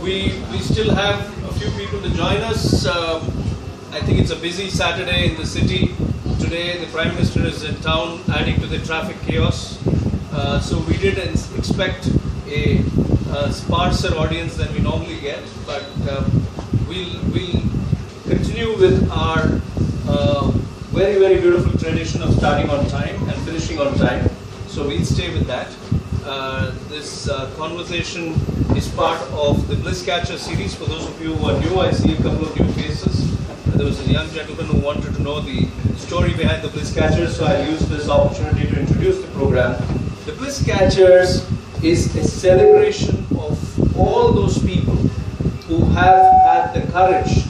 We still have a few people to join us. I think it's a busy Saturday in the city. Today the Prime Minister is in town adding to the traffic chaos. So we did expect a sparser audience than we normally get, but we'll continue with our very, very beautiful tradition of starting on time and finishing on time. So we'll stay with that. This conversation is part of the Bliss Catcher series. For those of you who are new, I see a couple of new faces. There was a young gentleman who wanted to know the story behind the Bliss Catchers, so I'll use this opportunity to introduce the program. The Bliss Catchers is a celebration of all those people who have had the courage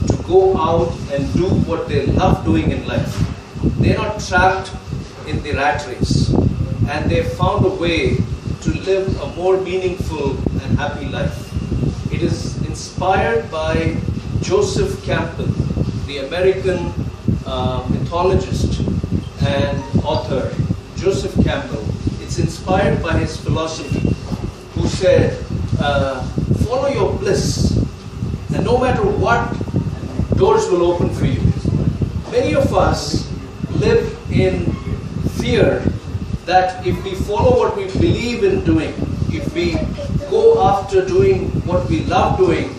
to go out and do what they love doing in life. They're not trapped in the rat race, and they've found a way to live a more meaningful and happy life. It is inspired by Joseph Campbell, the American mythologist and author, Joseph Campbell. It's inspired by his philosophy, who said, follow your bliss, and no matter what, doors will open for you. Many of us live in fear that if we follow what we believe in doing, if we go after doing what we love doing,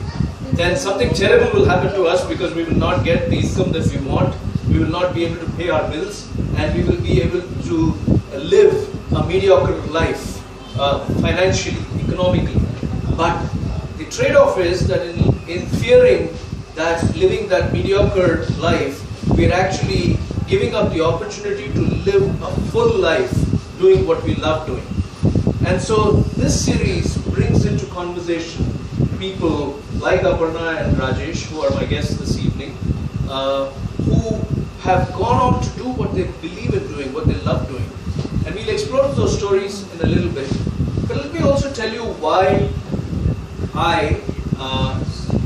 then something terrible will happen to us, because we will not get the income that we want, we will not be able to pay our bills, and we will be able to live a mediocre life financially, economically. But the trade-off is that in fearing that living that mediocre life, we are actually giving up the opportunity to live a full life doing what we love doing. And so this series brings into conversation people like Aparnaa and Rajesh, who are my guests this evening, who have gone on to do what they believe in doing, what they love doing. And we'll explore those stories in a little bit. But let me also tell you why I,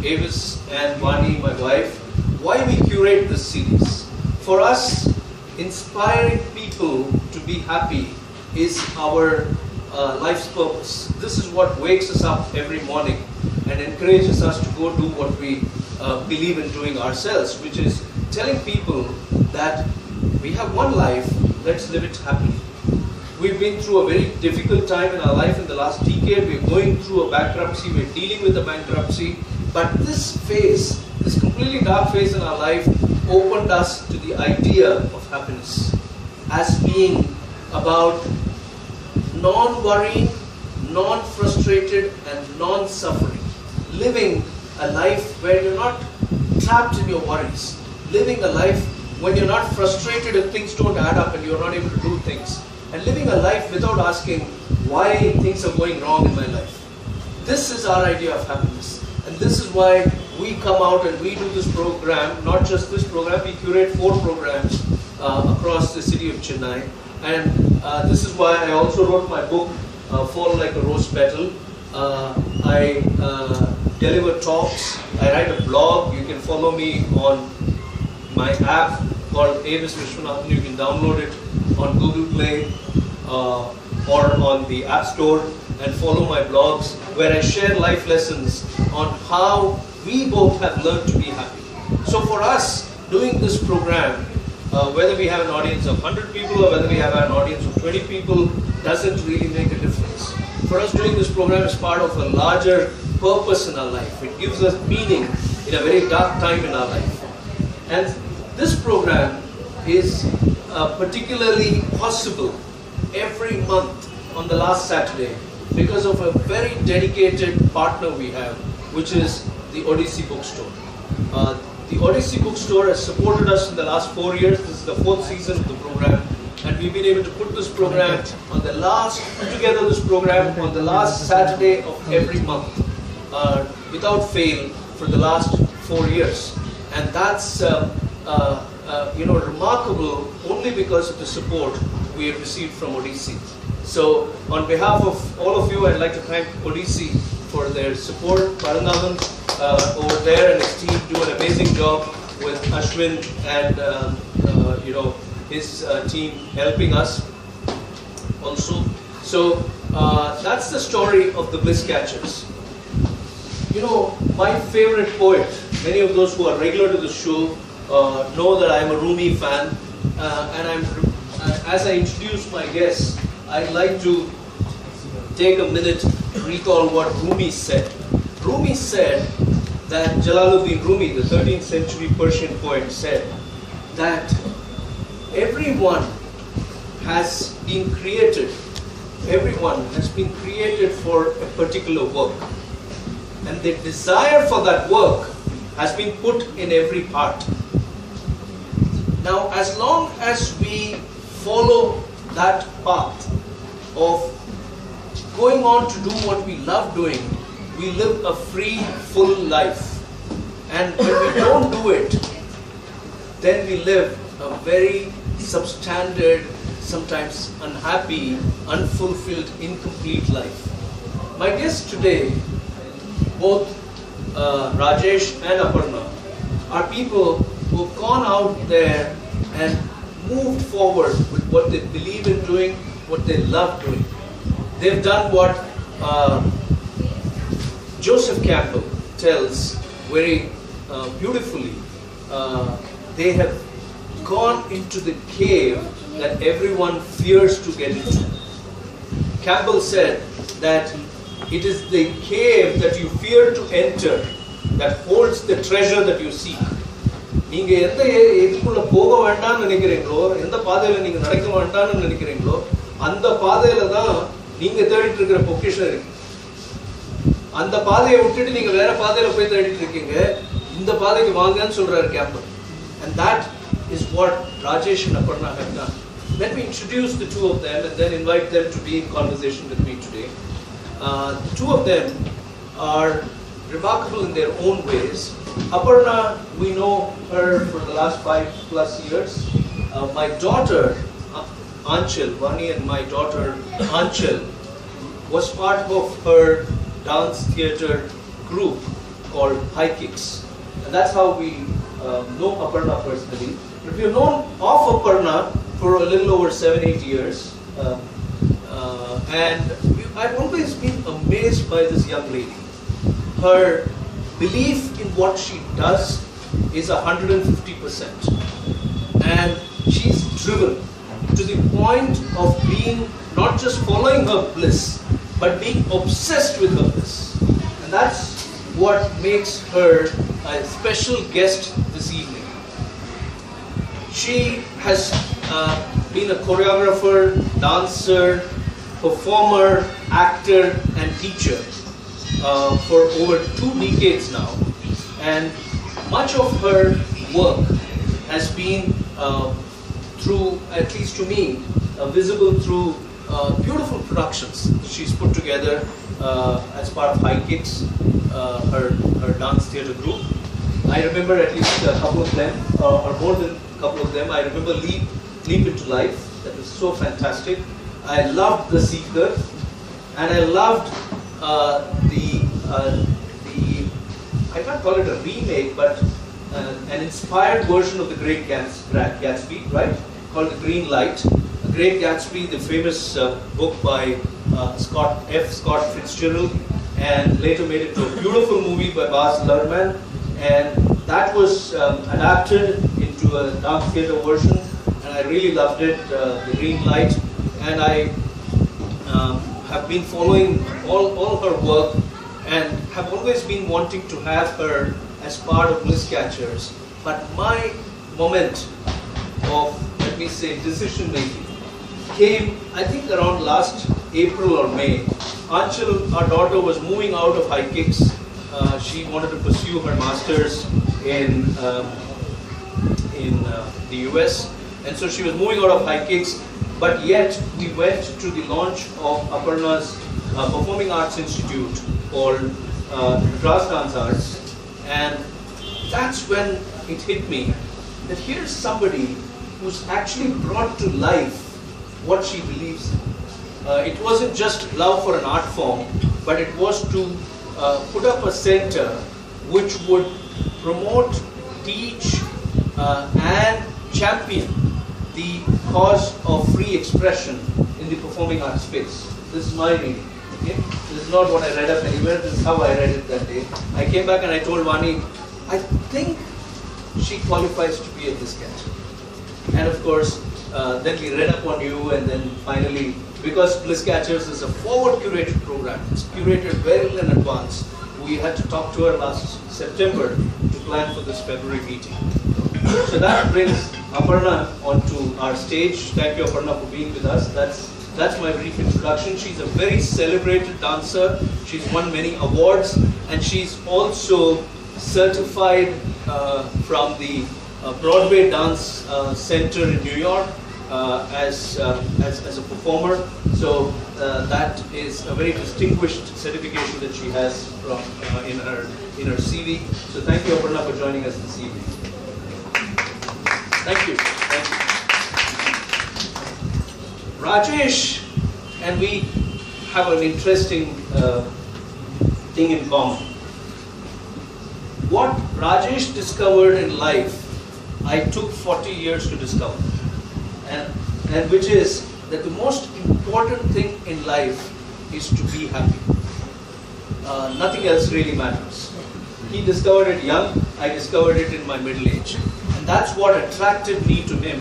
Avis and Vani, my wife, why we curate this series. For us, inspiring people to be happy is our life's purpose. This is what wakes us up every morning and encourages us to go do what we believe in doing ourselves, which is telling people that we have one life, let's live it happily. We've been through a very difficult time in our life in the last decade. We're going through a bankruptcy, we're dealing with a bankruptcy, but this phase, this completely dark phase in our life, opened us to the idea of happiness as being about non-worrying, non-frustrated and non-suffering. Living a life where you're not trapped in your worries. Living a life when you're not frustrated if things don't add up and you're not able to do things. And living a life without asking why things are going wrong in my life. This is our idea of happiness. And this is why we come out and we do this program, not just this program, we curate 4 programs across the city of Chennai. And this is why I also wrote my book, Fall Like a Rose Petal. I deliver talks, I write a blog. You can follow me on my app called AVIS Viswanathan. You can download it on Google Play or on the App Store, and follow my blogs where I share life lessons on how we both have learned to be happy. So for us, doing this program, whether we have an audience of 100 people or whether we have an audience of 20 people, doesn't really make a difference. For us, doing this program is part of a larger purpose in our life. It gives us meaning in a very dark time in our life. And this program is particularly possible every month on the last Saturday because of a very dedicated partner we have, which is the Odyssey bookstore. The Odyssey bookstore has supported us in the last 4 years. This is the 4th season of the program, and we've been able to put this program on the last Saturday of every month without fail for the last 4 years. And that's remarkable only because of the support we have received from Odyssey. So on behalf of all of you, I'd like to thank Odyssey for their support. Paranathan over there and his team do an amazing job with Ashwin and his team helping us also. So that's the story of the Bliss Catchers. You know, my favorite poet, many of those who are regular to the show know that I'm a Rumi fan, and as I introduce my guests, I'd like to take a minute to recall what Rumi said. Rumi said that Jalaluddin Rumi, the 13th century Persian poet, said that everyone has been created for a particular work. And the desire for that work has been put in every part. Now, as long as we follow that path of going on to do what we love doing, we live a free, full life. And when we don't do it, then we live a very substandard, sometimes unhappy, unfulfilled, incomplete life. My guests today, both Rajesh and Aparnaa, are people who have gone out there and moved forward with what they believe in doing, what they love doing. They've done what Joseph Campbell tells very beautifully. They have gone into the cave that everyone fears to get into. Campbell said that it is the cave that you fear to enter that holds the treasure that you seek. நீங்க எந்த இதுக்குள்ள போக வேண்டாம்னு நினைக்கிறீங்களோ, எந்த பாதையில நீங்க நடக்க வேண்டாம்னு நினைக்கிறீங்களோ, அந்த பாதையில தான் நீங்க தேடிட்டு இருக்கிற பொக்கிஷம் இருக்கு. அந்த பாதையை விட்டுட்டு நீங்க வேற பாதையில போய் தேடிட்டு இருக்கீங்க. இந்த பாதைக்கு வாங்கன்னு சொல்றாரு Campbell. And that is what Rajesh and Aparnaa have done. Let me introduce the two of them and then invite them to be in conversation with me today. The two of them are remarkable in their own ways. Aparnaa, we know her for the last 5+ years. My daughter, Anchal, Vani and my daughter Anchal, was part of her dance theatre group called High Kicks. And that's how we know Aparnaa personally. But we have known of Aparnaa for a little over 7-8 years. And I've always been amazed by this young lady. Her belief in what she does is 150%. And she's driven to the point of being not just following her bliss, but being obsessed with her bliss. And that's what makes her a special guest this evening. She has been a choreographer, dancer, performer, actor and teacher for over 2 decades now. And much of her work has been through, at least to me, visible through beautiful productions she's put together as part of High Kicks, her dance theatre group. I remember at least a couple of them, or more than a couple of them. I remember Leap into Life. That was so fantastic. I loved The Seeker, and I loved I can't call it a remake, but an inspired version of The Great Gatsby, right? Called The Green Light. The Great Gatsby, the famous book by Scott Fitzgerald, and later made into a beautiful movie by Baz Luhrmann. And that was adapted into a dance theatre version, and I really loved it, The Green Light. And I have been following all her work and have always been wanting to have her as part of Bliss Catchers. But my moment of, let me say, decision making came, I think, around last April or May. Anchal, our daughter, was moving out of High Kicks. She wanted to pursue her master's in the US, and so she was moving out of High Kicks. But yet, we went to the launch of Aparnaa's Performing Arts Institute called Madras Dance Arts, and that's when it hit me that here's somebody who's actually brought to life what she believes in. It wasn't just love for an art form, but it was to put up a center which would promote, teach, and champion the cause of free expression in the performing arts space. This is my reading. Okay? This is not what I read up anywhere, this is how I read it that day. I came back and I told Vani, I think she qualifies to be a Bliss Catcher. And of course, then we read up on you, and then finally, because Bliss Catchers is a forward curated program, it's curated well in advance, we had to talk to her last September to plan for this February meeting. So that brings Aparnaa onto our stage. Thank you, Aparnaa, for being with us. That's my brief introduction. She's a very celebrated dancer. She's won many awards, and she's also certified from the Broadway Dance Center in New York as a performer. So that is a very distinguished certification that she has from in her CV. So thank you, Aparnaa, for joining us this evening. Thank you. Thank you. Rajesh and we have an interesting thing in common. What Rajesh discovered in life, I took 40 years to discover. And which is that the most important thing in life is to be happy. Nothing else really matters. He discovered it young, I discovered it in my middle age. And that's what attracted me to him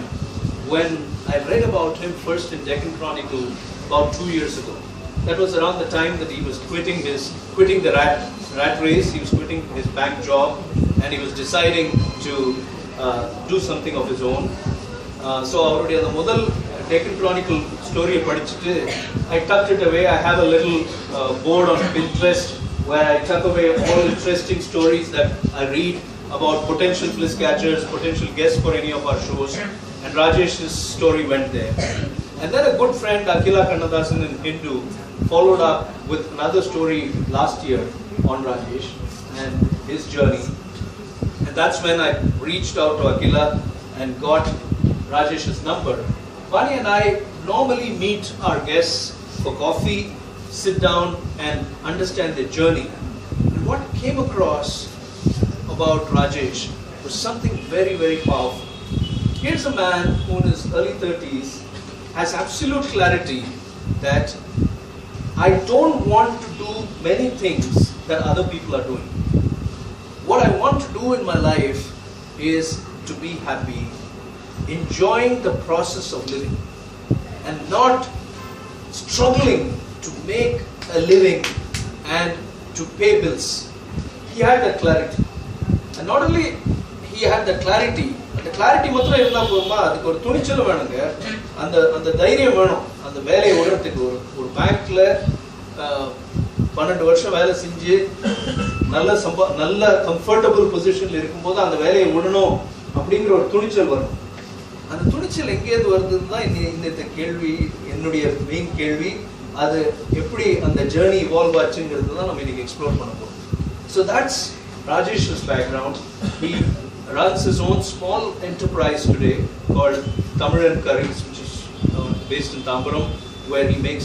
when I read about him first in Deccan Chronicle about 2 years ago. That was around the time that he was quitting the rat race, he was quitting his bank job, and he was deciding to do something of his own. So already on the model Deccan Chronicle story I tucked it away. I have a little board on Pinterest where I tuck away all interesting stories that I read about potential Bliss Catchers, potential guests for any of our shows, and Rajesh's story went there. And then a good friend, Akila Kannadasan in Hindu, followed up with another story last year on Rajesh and his journey. And that's when I reached out to Akila and got Rajesh's number. Vani and I normally meet our guests for coffee, sit down and understand their journey. And what came across about Rajesh was something very, very powerful. Here's a man who in his early 30s has absolute clarity that I don't want to do many things that other people are doing. What I want to do in my life is to be happy, enjoying the process of living and not struggling to make a living and to pay bills. He had that clarity. And not only he had the clarity மாத்திரம் இருந்தா போதுமா, அதுக்கு ஒரு துணிச்சல் வேணுங்க, அந்த தைரியம் வேணும். அந்த வேலையை விடுறதுக்கு ஒரு பேங்க்ல 12 வருஷம் வேலை செஞ்சு நல்ல கம்ஃபர்டபுள் பொசிஷன்ல இருக்கும்போது அந்த வேலையை விடணும் அப்படிங்கிற ஒரு துணிச்சல் வரும். அந்த துணிச்சல் எங்கேருந்து வருதுன்னு தான் இந்த கேள்வி, என்னுடைய மெயின் கேள்வி. அது எப்படி அந்த ஜேர்னி இவால்வ் ஆச்சுங்கிறது தான் நம்ம இன்னைக்கு எக்ஸ்ப்ளோர் பண்ண போறோம். So that's Rajesh's background. He runs his own small enterprise today called Tamizhan Curries, which is based in Tambaram, where he makes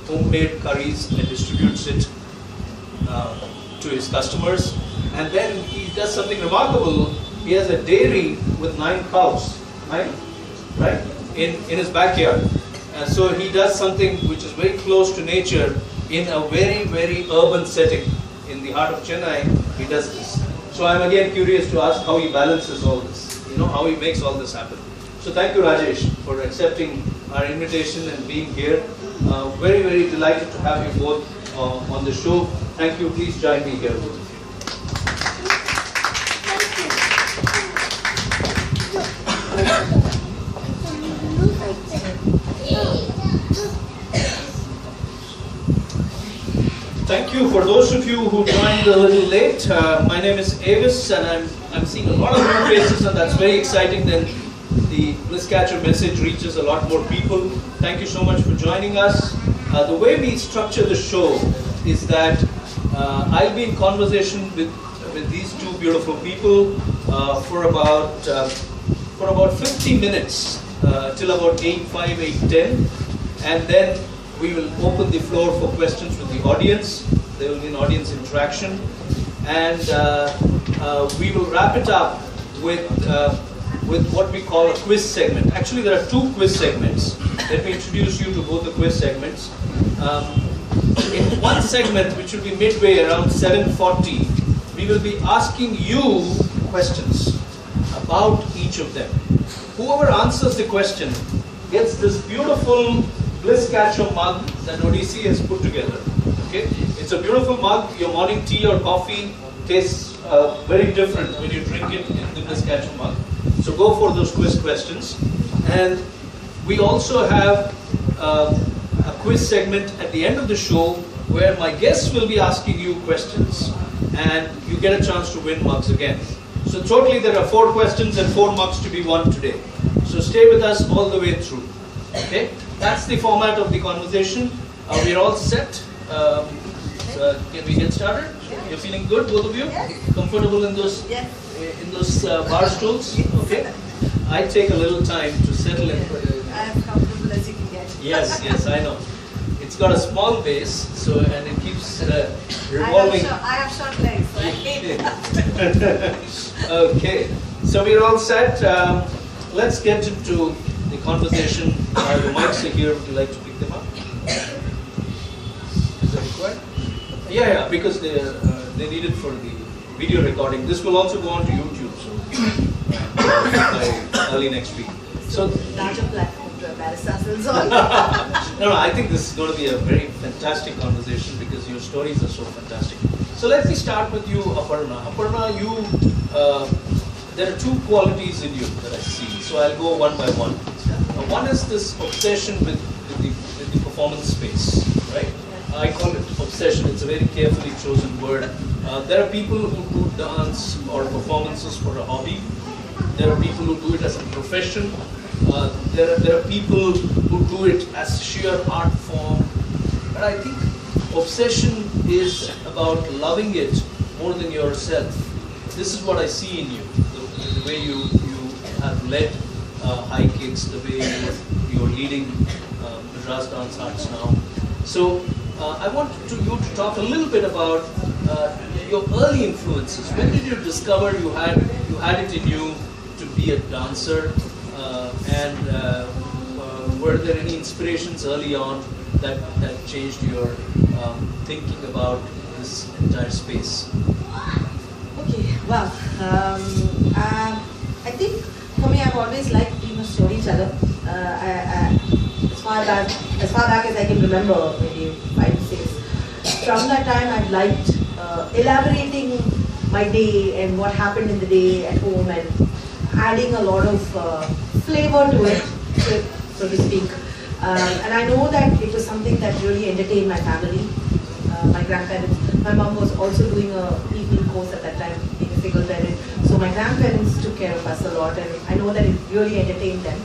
homemade curries and distributes it to his customers. And then he does something remarkable. He has a dairy with 9 cows, right, in his backyard. So he does something which is very close to nature in a very, very urban setting. In the heart of Chennai, he does this. So I'm again curious to ask how he balances all this, how he makes all this happen. So thank you, Rajesh, for accepting our invitation and being here. Very, very delighted to have you both on the show. Thank you. Please join me here, both of you. Thank you. For those of you who joined a little late, my name is AVIS and I'm seeing a lot of new faces, and that's very exciting. Then the Bliss Catcher message reaches a lot more people. Thank you so much for joining us. The way we structure the show is that I'll be in conversation with these two beautiful people for about 50 minutes till about 8:05, 8:10, and then we will open the floor for questions with the audience. There will be an audience interaction, and we will wrap it up with what we call a quiz segment. Actually, there are 2 quiz segments. Let me introduce you to both the quiz segments. In one segment, which will be midway around 7:40, we will be asking you questions about each of them. Whoever answers the question gets this beautiful Bliss Catcher mug that Odyssey has put together. Okay, it's a beautiful mug. Your morning tea or coffee tastes very different when you drink it in the Bliss Catcher mug. So go for those quiz questions. And we also have a quiz segment at the end of the show where my guests will be asking you questions and you get a chance to win mugs again. So totally there are 4 questions and 4 mugs to be won today. So stay with us all the way through. Okay, that's the format of the conversation. We're all set. Can we get started? You're feeling good, both of you? Comfortable in those bar stools? Okay. I take a little time to settle in. I'm comfortable as you can get. Yes, I know. It's got a small base, so and it keeps revolving. I have short legs, so I hate that. Okay, so we're all set. Let's get into the conversation. The mics are here. Would you like to pick them up? Is that required? Yeah, because they need it for the video recording. This will also go on to YouTube, so by early next week. So larger platform to embarrass ourselves on. No, I think this is going to be a very fantastic conversation because your stories are so fantastic. So let me start with you, Aparnaa. Aparnaa, there are 2 qualities in you that I see. So I'll go one by one. One is this obsession with the performance space, right? I call it obsession. It's a very carefully chosen word. There are people who do dance or performances for a hobby. There are people who do it as a profession. There are people who do it as sheer art form. But I think obsession is about loving it more than yourself. This is what I see in you. The way you have led high kicks, the way you're leading Madras Dance Arts now. So I want you to talk a little bit about your early influences. When did you discover you had it in you to be a dancer? And were there any inspirations early on that changed your thinking about this entire space? Okay, wow. I think for me, I've always liked being a storyteller. As far back as I can remember, maybe 5, 6. From that time, I've liked elaborating my day and what happened in the day at home and adding a lot of flavor to it, so to speak. And I know that it was something that really entertained my family, my grandparents. My mom was also doing a evening course at that time, being a single parent. So my grandparents took care of us a lot, and I know that it really entertained them.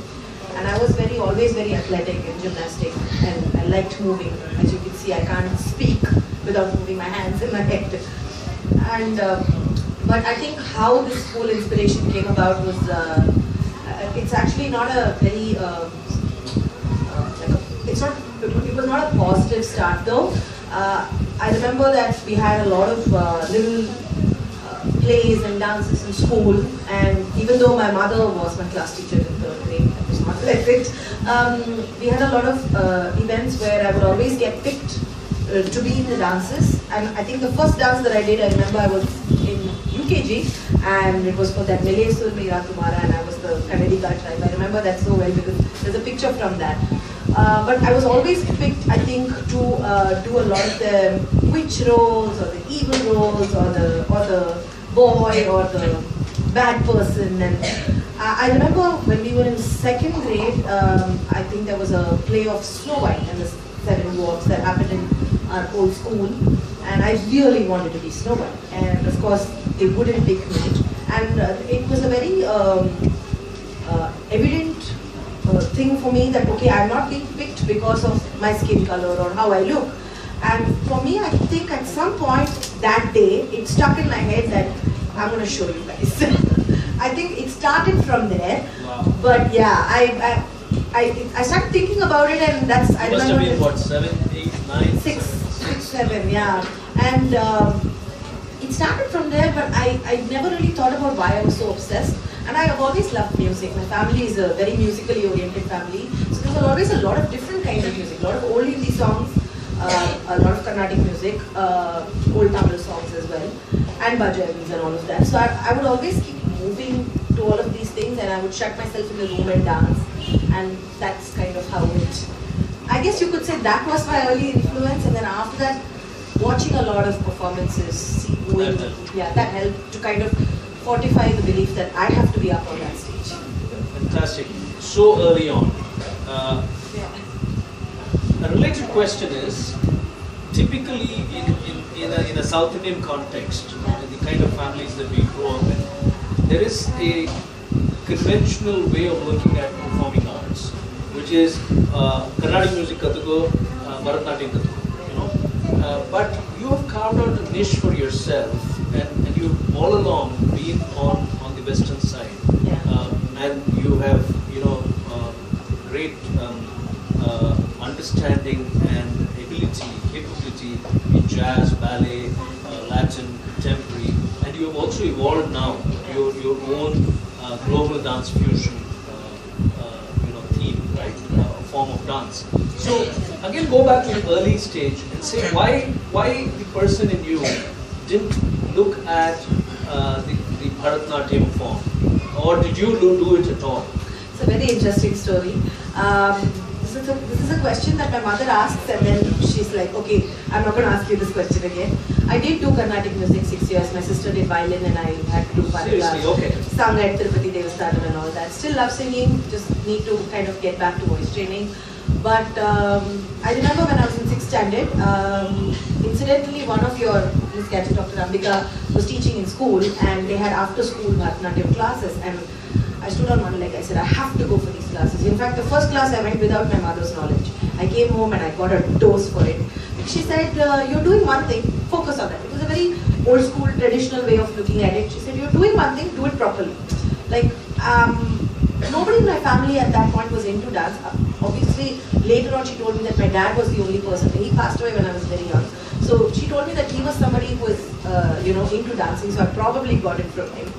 And I was always very athletic in gymnastics, and I liked moving. As you can see, I can't speak without moving my hands and my head. And but I think how this whole inspiration came about was, it's actually not a very, it was not a positive start though. I remember that we had a lot of little plays and dances in school, and even though my mother was my class teacher in 3rd grade, I was not like it. We had a lot of events where I would always get picked to be in the dances, and I think the first dance that I did, I remember I was in UKG, and it was for that Milay Sur Meera Tumhara, and I was the Kannadika tribe. I remember that so well because there's a picture from that. But I was always picked, I think, to do a lot of the witch roles, or the evil roles, or the boy, or the bad person. And I remember when we were in 2nd grade, I think there was a play of Snow White and the 7 Dwarfs that happened in our old school, and I really wanted to be Snow White. And of course, they wouldn't pick me. And it was a very evident thing for me that, okay, I'm not being picked because of my skin color or how I look. And for me, I think at some point that day, it stuck in my head that I'm going to show you guys. I think it started from there. Wow. But yeah, I started thinking about it, and that's, I must have been what, 7, 8, 9? 6, 7, yeah. And it started from there, but I never really thought about why I was so obsessed. And I have always loved music. My family is a very musically oriented family. So there was always a lot of different kinds of music, a lot of old Hindi songs, a lot Carnatic music, old Tamil songs as well, and bhajans and all of that. So I would always keep moving to all of these things, and I would shut myself in the room and dance, and that's kind of how it. I guess you could say that was my early influence, and then after that, watching a lot of performances, that helped to kind of fortify the belief that I have to be up on that stage. Fantastic. So early on. A related question is, typically in a South Indian context, in the kind of families that we grow up in, there is a conventional way of looking at performing arts, which is Carnatic music katuko, Bharatanatyam katuko, but you have carved out a niche for yourself, and you've all along been on the Western side, and you have great understanding and capability in jazz, ballet, Latin, contemporary, and you have also evolved now your own global dance fusion theme, right? Form of dance. So again, go back to the early stage and say why the person in you didn't look at the Bharatanatyam form, or did you do it at all? It's a very interesting story. This is a question that my mother asks, and then she's like, okay, I'm not going to ask you this question again. I did do Carnatic music 6 years. My sister did violin, and I had to do Bharatanatyam, sang at Tirupati Devasthanam and all that. Still love singing, just need to kind of get back to voice training. But I remember when I was in 6th standard, incidentally, one of your Bliss CatchersTM, Dr. Ambika, was teaching in school, and they had after-school Bharatanatyam classes. And I stood on one leg, I said, I have to go for these classes. In fact, the first class I went without my mother's knowledge. I came home and I got a dose for it. She said, you're doing one thing, focus on that. It was a very old school, traditional way of looking at it. She said, you're doing one thing, do it properly. Like, nobody in my family at that point was into dance. Obviously, later on she told me that my dad was the only person. He passed away when I was very young. So she told me that he was somebody who was, into dancing, so I probably got it from him.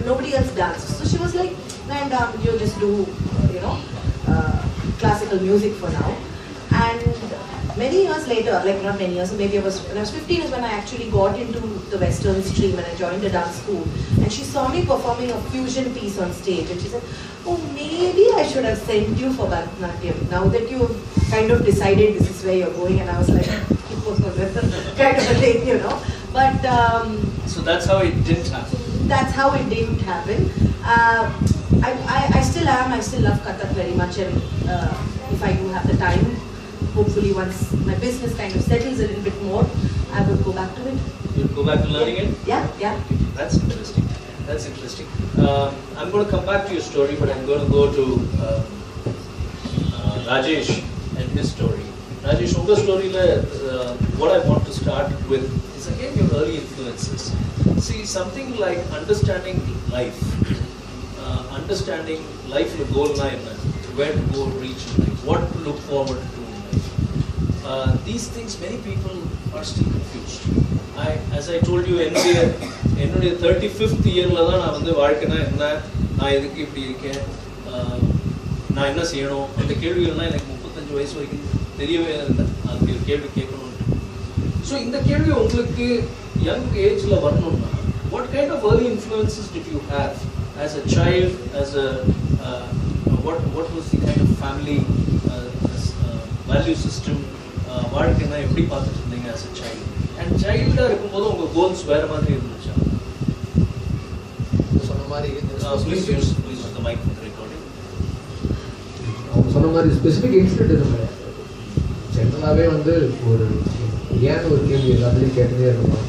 Nobody else danced. So she was like, and you just do, classical music for now. And many years later, like not many years, maybe when I was 15 is when I actually got into the Western stream and I joined a dance school. And she saw me performing a fusion piece on stage, and she said, oh, maybe I should have sent you for Bharatanatyam. Now that you've kind of decided this is where you're going, and I was like, kind of a thing, But so that's how it didn't happen. That's how it didn't happen. I still love Kathak very much, and if I do have the time, hopefully once my business kind of settles a little bit more, I would go back to it. You'll go back to learning it? Yeah. That's interesting. I'm going to come back to your story, but I'm going to go to Rajesh and his story. Rajesh, your story, what I want to start with is again your early influences. See, something like understanding life the goal line, where to go reach in life, what to look forward to in life. These things, many people are still confused. As I told you, in the 35th year, I was so in the young age, what kind of early influences did you have as a child? What was the kind of family value system? What can I be part of as a child? And child goals were please use the mic for the recording. Specific incident generally ஒரு கேள்வி எல்லாத்துலேயும் கேட்டுகிட்டே இருக்கணும்.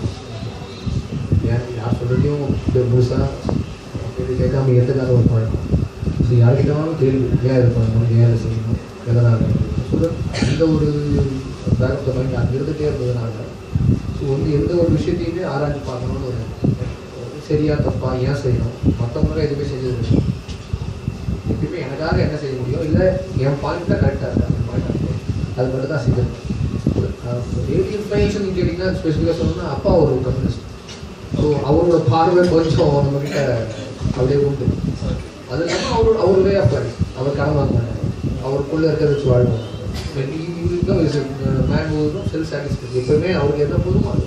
யார் சொல்கிறதையும் முழுசாக கேள்வி கேட்காம ஏற்றுக்காத ஒரு பழக்கம். ஸோ யார்கிட்டனாலும் கேள்வி ஏன் இது பண்ணணும், ஏன் இதை செய்யணும், எதனால் சொல்ல அந்த ஒரு பேக்கப் மைண்ட் அங்கே இருந்துகிட்டே இருந்ததுனால ஸோ எந்த ஒரு விஷயத்தையுமே ஆராய்ச்சி பார்க்கணும்னு ஒரு சரியா தப்பா ஏன் செய்யணும், மற்றவங்களும் எதுவுமே செஞ்சது எப்பயுமே எனக்காக என்ன செய்ய முடியும், இல்லை என் பாயிண்ட்டாக கரெக்டாக இருக்கா, அந்த பாயிண்ட் அது மட்டும் தான் செஞ்சிருக்கேன். இன்ஃபர்மேஷன் கேட்டிங்கன்னா ஸ்பெசிஃபிக்காக சொல்லணும்னா அப்பா ஒரு கம்யூனிஸ்ட். ஸோ அவரோட பார்வை கொஞ்சம் நம்மக்கிட்ட அப்படியே உண்டு. அது இல்லாமல் அவர் வே ஆஃப் லைஃப், அவர் கடன் வாங்க மாட்டார், அவருக்குள்ளே இருக்கிறத வச்சு வாழ்வாங்க. இவருக்கு is man who self satisfied. எப்பவுமே அவருக்கு என்ன போதுமோ அது.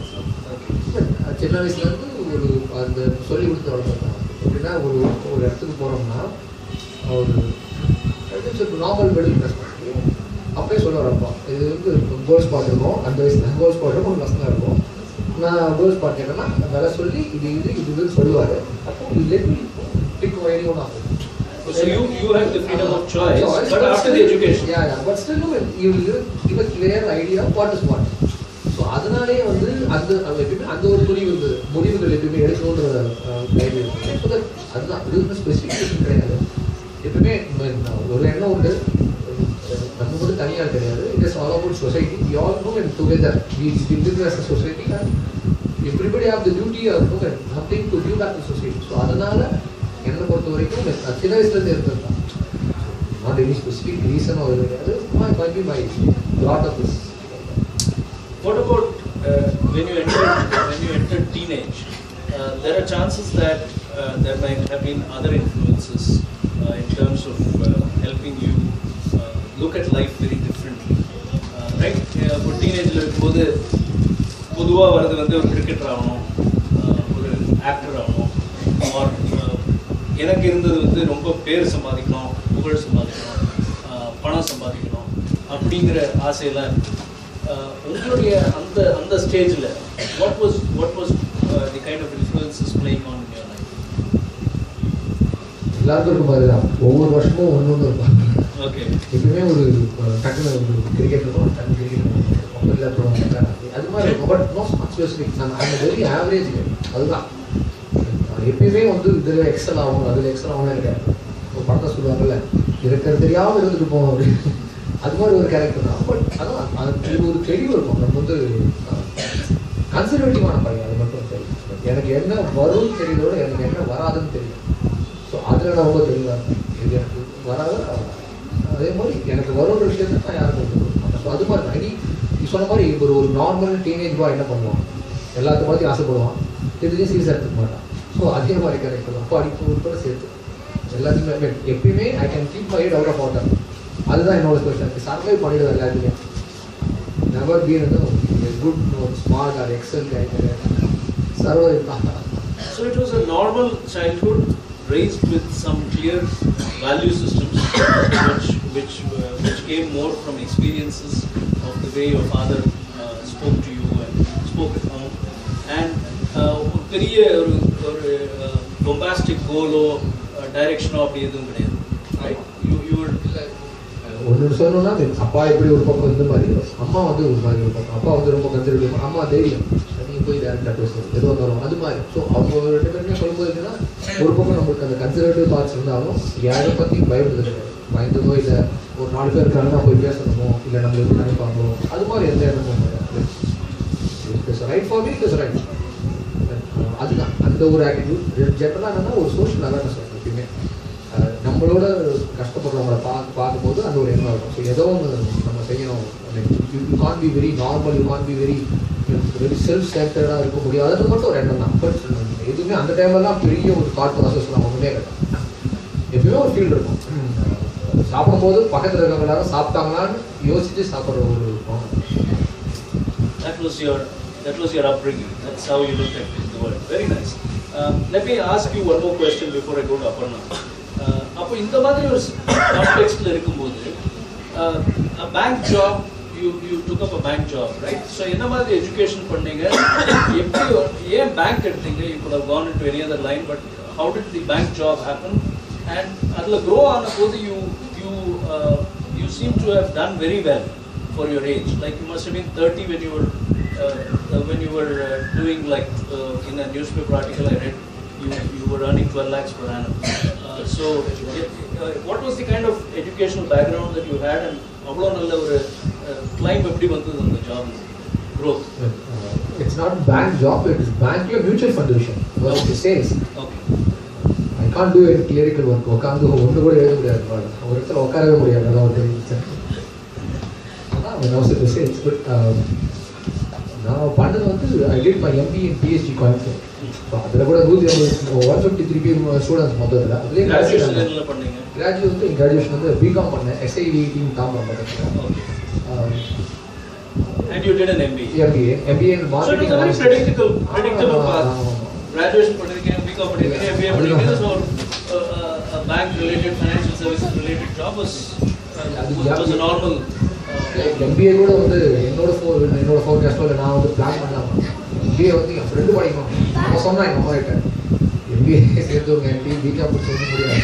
சின்ன வயசுலேருந்து ஒரு அந்த சொல்லி கொடுத்து வளர்த்துருக்காங்க. எப்படின்னா ஒரு இடத்துக்கு போகிறோம்னா ஒரு நார்மல் மிடில் கிளாஸ் பண்ணி அப்பயே சொல்ல வரப்பா இது வந்து கோல் ஸ்பாட் இருக்கும். அந்த வயசுல கோல் ஸ்பாட் இருக்கும், ஒரு பசங்க இருக்கும். நான் கோல் ஸ்பாட் கேட்டேன்னா அதெல்லாம் சொல்லி இதுன்னு சொல்லுவார். அப்போ let me pick any one of it. So you have the freedom of choice, but after the education. Yeah, but still you will give a clear idea of what is what. So அதனாலே வந்து அந்த எப்பவுமே அந்த ஒரு முடிவுகள் எப்பவுமே எடுக்கணுன்ற guide இருக்கு. So that அதுதான் இது வந்து ஸ்பெசிஃபிகேஷன் கிடையாது. எப்பவுமே ஒரு எண்ணம் உண்டு, நம்ம மட்டும் தனியாக கிடையாது. It is all about society. We all move in together. We live as a society and everybody have the duty of something to give back to society. So அதனால என்னை பொறுத்த வரைக்கும் சின்ன வயசுலேருந்து இருந்திருக்கான். நாட் எனி ஸ்பெசிஃபிக் ரீசன் ஒரு கிடையாது. might be my lot of this. What about when you entered teenage? There are chances that there might have been other influences in terms of helping you look at life very differently, right? For teenager இருக்கும்போது பொதுவாக வரது வந்து ஒரு cricketer ஆகணும், ஒரு actor ஆகணும், R எனக்கு இருந்தது வந்து ரொம்ப பேர் சம்பாதிக்கணும், புகழ் சம்பாதிக்கணும், பணம் சம்பாதிக்கணும் அப்படிங்கிற ஆசையெல்லாம். உங்களுடைய அந்த ஸ்டேஜில் what was the kind of influences playing on in your life? எல்லாருக்கும் இருக்கும் மாதிரி தான். ஒவ்வொரு வருஷமும் ஒன்று இருக்கும். ஓகே. எப்பவுமே ஒரு டக்குனு ஒரு கிரிக்கெட் இருக்கும், டக்கு கிரிக்கெட் இருக்கும், இல்லை அது மாதிரி இருக்கும். But no specific. நான் அந்த வெரி ஆவரேஜ். அதுதான் எப்பயுமே வந்து இதில் எக்ஸல் ஆகும், அதில் எக்ஸல் ஆகும் இருக்காது. ஒரு படத்தை சொல்லுவாங்கல்ல, இருக்கிறது தெரியாமல் இருந்துட்டு போவோம் அப்படின்னு. அது மாதிரி ஒரு கேரக்டர் தான். பட் அதான் அது ஒரு தெளிவு இருக்கும். நம்ம வந்து கன்சர்வேட்டிவான பையன், அது மட்டும் தெரியும். எனக்கு என்ன வரும்னு தெரியுதோட எனக்கு என்ன வராதுன்னு தெரியும். ஸோ அதில் நான் ரொம்ப தெளிவாக இருக்கேன். இது எனக்கு வராது, அதே மாதிரி எனக்கு வரும்ன்ற விஷயத்தை நான் யாருக்கும் சொல்லுவேன். ஸோ அது மாதிரி தான். நீ சொன்ன மாதிரி ஒரு நார்மல் டீனேஜ் பாய் என்ன பண்ணுவான், எல்லாத்து மாதிரி ஆசைப்படுவான், எதுலேயும் சீரியஸாக எடுத்துக்க மாட்டான். ஸோ அதே மாதிரி கேரக்டர் தான். அப்போ அடிப்பு உட்பட சேர்த்து எல்லாத்தையுமே எப்பயுமே I can keep my head out of water. அதுதான் என்னோட ஸ்பெஷல். சர்வைவ் பண்ணிடுவேன் எல்லாத்துலேயும். Never been good smart or excel survive தான். So it was a normal childhood raised with some clear value systems which came more from experiences of the way your father spoke to you and spoke at home, and பெரிய ஒரு bombastic goal or direction அப்படி எதுவும் கிடையாது, right? You were ஒன்று சொல்லணும்னா அப்பா எப்படி ஒரு பக்கம் இந்த மாதிரி, அம்மா வந்து ஒரு மாதிரி ஒரு பக்கம். அப்பா வந்து ரொம்ப கன்சர்வேட்டிவ், அம்மா தைரியம், நீங்கள் போய் டேரக்டாக பேசுறது எது வந்தாலும் அது மாதிரி. ஸோ அவங்க ரெண்டு பேருமே சொல்லும்போது என்னன்னா, ஒரு பக்கம் நம்மளுக்கு அந்த கன்சர்வேட்டிவ் தாட்ஸ் இருந்தாலும் யாரை பற்றியும் பயப்படுறது கிடையாது. பயந்ததோ இல்லை ஒரு 4 பேர் இருக்காங்கன்னா போய் பேசணுமோ இல்லை நம்ம எப்படி நினைப்பாங்களோ அது மாதிரி எந்த எண்ணமும் கிடையாது. Right for me it is right. அதுதான் அந்த ஒரு ஆட்டிடியூட். ஜென்ரலாக என்னன்னா ஒரு சோஷியல் அவேர்னஸ் இருக்கும் எப்பயுமே. நம்மளோட கஷ்டப்படுறவங்களை பார்க்கும்போது அந்த ஒரு எண்ணம் இருக்கும். ஸோ ஏதோ ஒன்று நம்ம செய்யணும். You can be very normal, you can be very self சென்டர்டாக இருக்க முடியாது. அது மட்டும் ஒரு எண்ணம் தான். பட் எதுவுமே அந்த டைம்லாம் பெரிய ஒரு தாட் ப்ராசஸ் நம்ம ஒன்றுமே கிடையாது. எப்பயுமே ஒரு ஃபீல்டு இருக்கும். சாப்பிடும்போது பக்கத்தில் இருக்கிறவங்க எல்லாரும் சாப்பிட்டாங்களான்னு யோசிச்சு சாப்பிட்ற ஒரு That was your upbringing. That's how you look at the world. Very nice. Let me ask you one more question before I go to Aparnaa. அப்போ இந்த மாதிரி ஒரு கான்டெக்ஸ்ட்ல இருக்கும்போது bank job, you took up a bank job, right? So என்ன மாதிரி education பண்ணீங்க, எப்படி ஏன் பேங்க் எடுத்தீங்க? You could have gone into any other line, but how did the bank job happen? And அதில் grow ஆன போது you seem to have done very well for your age. Like you must have been 30 when you were doing like in a newspaper article I read, you were earning 12 lakhs per annum. So what was the kind of educational background that you had, and avlo nalla oru climb eppadi vandhathu அந்த job growth? It's not bank job, it is bank mutual fund division. It is sales. Okay. I can't do any clerical work. உட்காந்து ஒன்று கூட எழுத முடியாது, ஒரு இடத்துல உட்காரவே முடியாது. அதான் தெரிஞ்சு when I was in the sales. But நான் பண்ணது வந்து I did my MBA in PhD Coimbatore. So அதில் கூட 153 ஸ்டூடெண்ட்ஸ் மொத்தத்தில். அதுலேயே கிராஜுவேஷன் வந்து பிகாம் பண்ணேன், SIVT தாம்பரம் பக்கத்தில். And you did an MBA. MBA in So it marketing. was a very predictable path. Graduation political MBA, so a bank-related, financial services-related job was a normal. MBA கூட வந்து என்னோட ஃபோர்காஸ்டோ இல்லை நான் வந்து plan பண்ணலாம். MBA வந்து என் friend படிக்கணும். அவன் சொன்னான் எங்கள் அம்மா கிட்ட MBA சேர்த்துவங்க MBA பிகாம் சொல்ல முடியாது.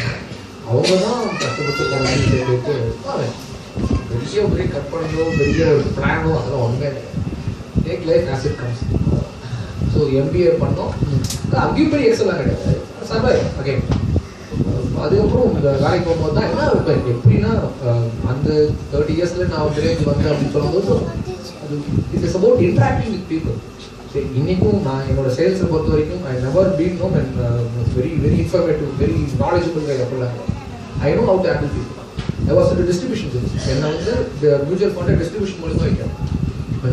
அவங்க தான் கஷ்டப்பட்டு போனாங்க சேர்த்து பெரிய ஒரு கற்பனையோ பெரிய ஒரு பிளானோ அதெல்லாம் ஒன்றுமே இல்லை. Take life as it comes. So MBA பண்ணோம். அங்கேயும் பெரிய எக்ஸலாம் கிடையாது. சர்வை ஓகே. அதுக்கப்புறம் இந்த வேலைக்கு போகும்போது தான் என்ன இருப்பேன் எப்படின்னா அந்த 30 இயர்ஸில் நான் வந்து ரேஞ்ச் வந்தேன் அப்படின்னு சொல்லும்போது அது it is about interacting with people. சரி இன்றைக்கும் நான் என்னோட சேல்ஸை பொறுத்த வரைக்கும் I never been no and very very informative very knowledgeable guy அப்படிலாம் I know how to handle people. I was to distribution business. என்னை வந்து மியூச்சுவல் ஃபண்டை டிஸ்ட்ரிபியூஷன் மூலிமா வைக்கிறேன்.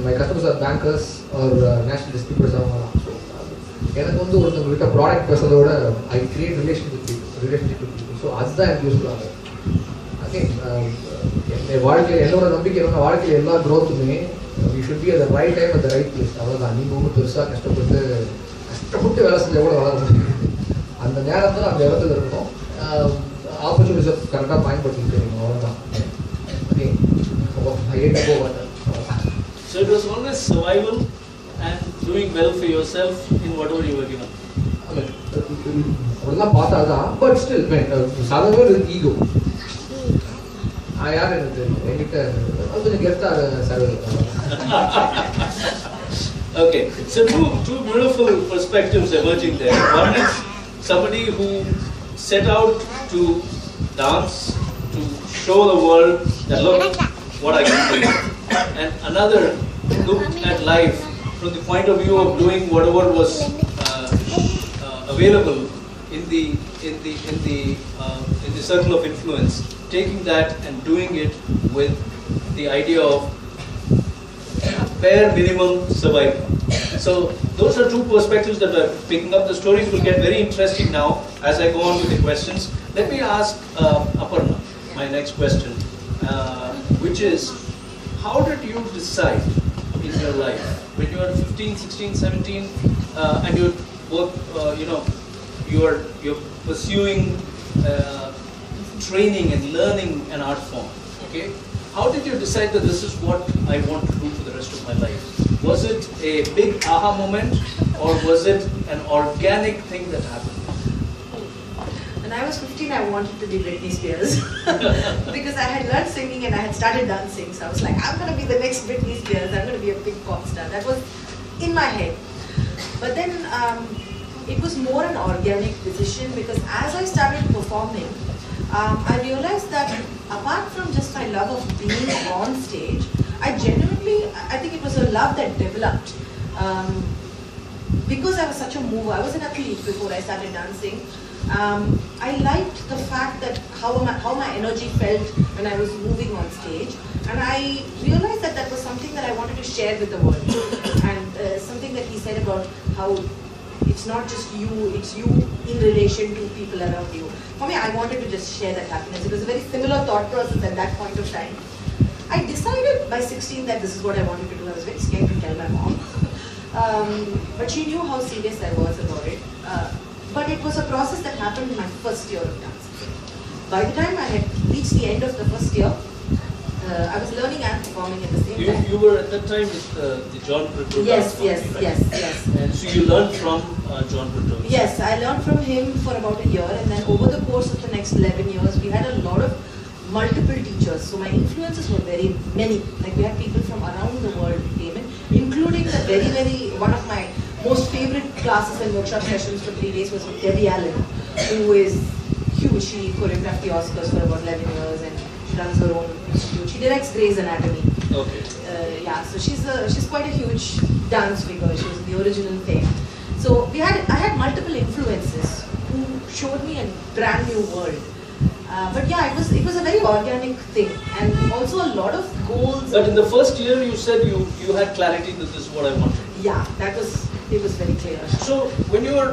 My customers are bankers or national distributors அவங்கலாம். So எனக்கு வந்து ஒருத்தவங்ககிட்ட ப்ராடக்ட் பேசுறதோட I create relationship with people. So அதுதான் எனக்கு யூஸ்ஃபுல்லாக ஓகே. என் வாழ்க்கையில் என்னோட நம்பிக்கை என்னோட வாழ்க்கையில் எல்லா க்ரோத்துமே you should be at the right time at the right place. அவ்வளோதான். நீங்கள் ஒன்றும் பெருசாக கஷ்டப்பட்டு வேலை செஞ்ச கூட வளர முடியும். அந்த நேரத்தில் அந்த இடத்துல இருக்கணும். ஆப்பர்ச்சுனிட்டிஸை கரெக்டாக பயன்படுத்திட்டு இருக்கணும். அவ்வளோதான். ஓகே ஐ போக மாட்டேன். So it was always survival and doing well for yourself in whatever you were given. அப்படிலாம் பார்த்தாதான் பட் ஸ்டில் சாதாரண ஒரு ஈகோ யார் எனக்கு தெரியும் என்கிட்ட கொஞ்சம் கெத்தாக survey. Okay, so two beautiful perspectives emerging there. One is somebody who set out to dance, to show the world that look what I can do, and another looked at life from the point of view of doing whatever was available in the circle of influence, taking that and doing it with the idea of bare minimum survival. So those are two perspectives that are picking up. The stories will get very interesting now as I go on with the questions. Let me ask Aparna my next question, which is, how did you decide in your life when you are 15, 16, 17 and you work, you're pursuing training and learning an art form, okay? How did you decide that this is what I want to do for the rest of my life? Was it a big aha moment or was it an organic thing that happened? When I was 15, I wanted to be Britney Spears because I had learned singing and I had started dancing. So I was like, I'm going to be the next Britney Spears. I'm going to be a big pop star. That was in my head. But then it was more an organic decision because as I started performing, I realized that apart from just my love of being on stage, I think it was a love that developed. Because I was such a mover, I was an athlete before I started dancing. I liked the fact that how my energy felt when I was moving on stage, and I realized that that was something that I wanted to share with the world. And something that he said about how it's not just you, it's you in relation to people around you. For me, I wanted to just share that happiness. It was a very similar thought process at that point of time. I decided by 16 that this is what I wanted to do. I was very scared to tell my mom. But she knew how serious I was about it. But it was a process that happened in my first year of dancing. By the time I had reached the end of the first year, I was learning and performing at the same time. You were at that time with the John Britton. Yes. And so you learned from John Britton. Yes, I learned from him for about a year, and then over the course of the next 11 years, we had a lot of multiple teachers. So my influences were very many. Like we had people from around the world who came in, including the one of my most favorite classes and workshop sessions for 3 days was with Debbie Allen, who is huge. She choreographed the Oscars for about 11 years and she runs her own institute. She directs Grey's Anatomy. Okay. So she's quite a huge dance figure. She was in the original thing. So I had multiple influences who showed me a brand new world. But yeah, it was a very organic thing, and also a lot of goals. But in the first year, you said you had clarity that this is what I wanted. Yeah, it was very clear. So when you're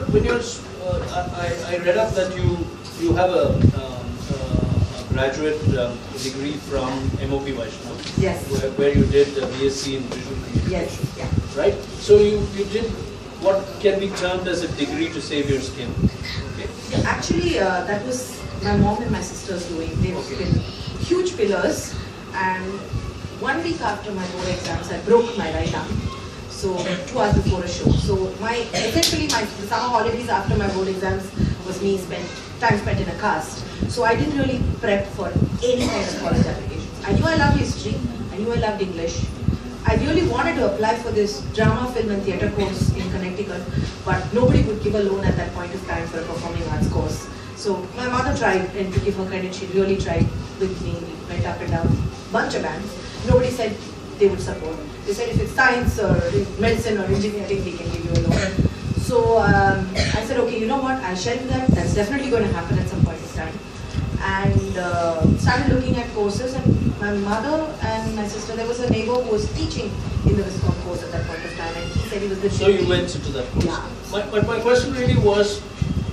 I read up that you have a graduate degree from MOP Vaishnav, Yes. where you did BSc in visual communication. Yes. Yeah. Right? So you did what can be termed as a degree to save your skin. Okay. Actually, that was my mom and my sister's doing. They've been huge pillars, and 1 week after my board exams, I broke my right arm. So 2 hours before a show. So essentially the summer holidays after my board exams was me time spent in a cast. So I didn't really prep for any kind of college applications. I knew I loved history. I knew I loved English. I really wanted to apply for this drama, film and theatre course in Connecticut, but nobody would give a loan at that point of time for a performing arts course. So my mother tried, and to give her credit, she really tried with me. We went up and down, bunch of bands. Nobody said they would support. They said if it's science or medicine or engineering, we can give you a loan. So I said, okay, you know what, I'll shelve that. That's definitely going to happen at some point in time. And started looking at courses, and my mother and my sister, there was a neighbor who was teaching in the Viscom course at that point of time, and he said he was the So you went into that course. Yeah. But my question really was,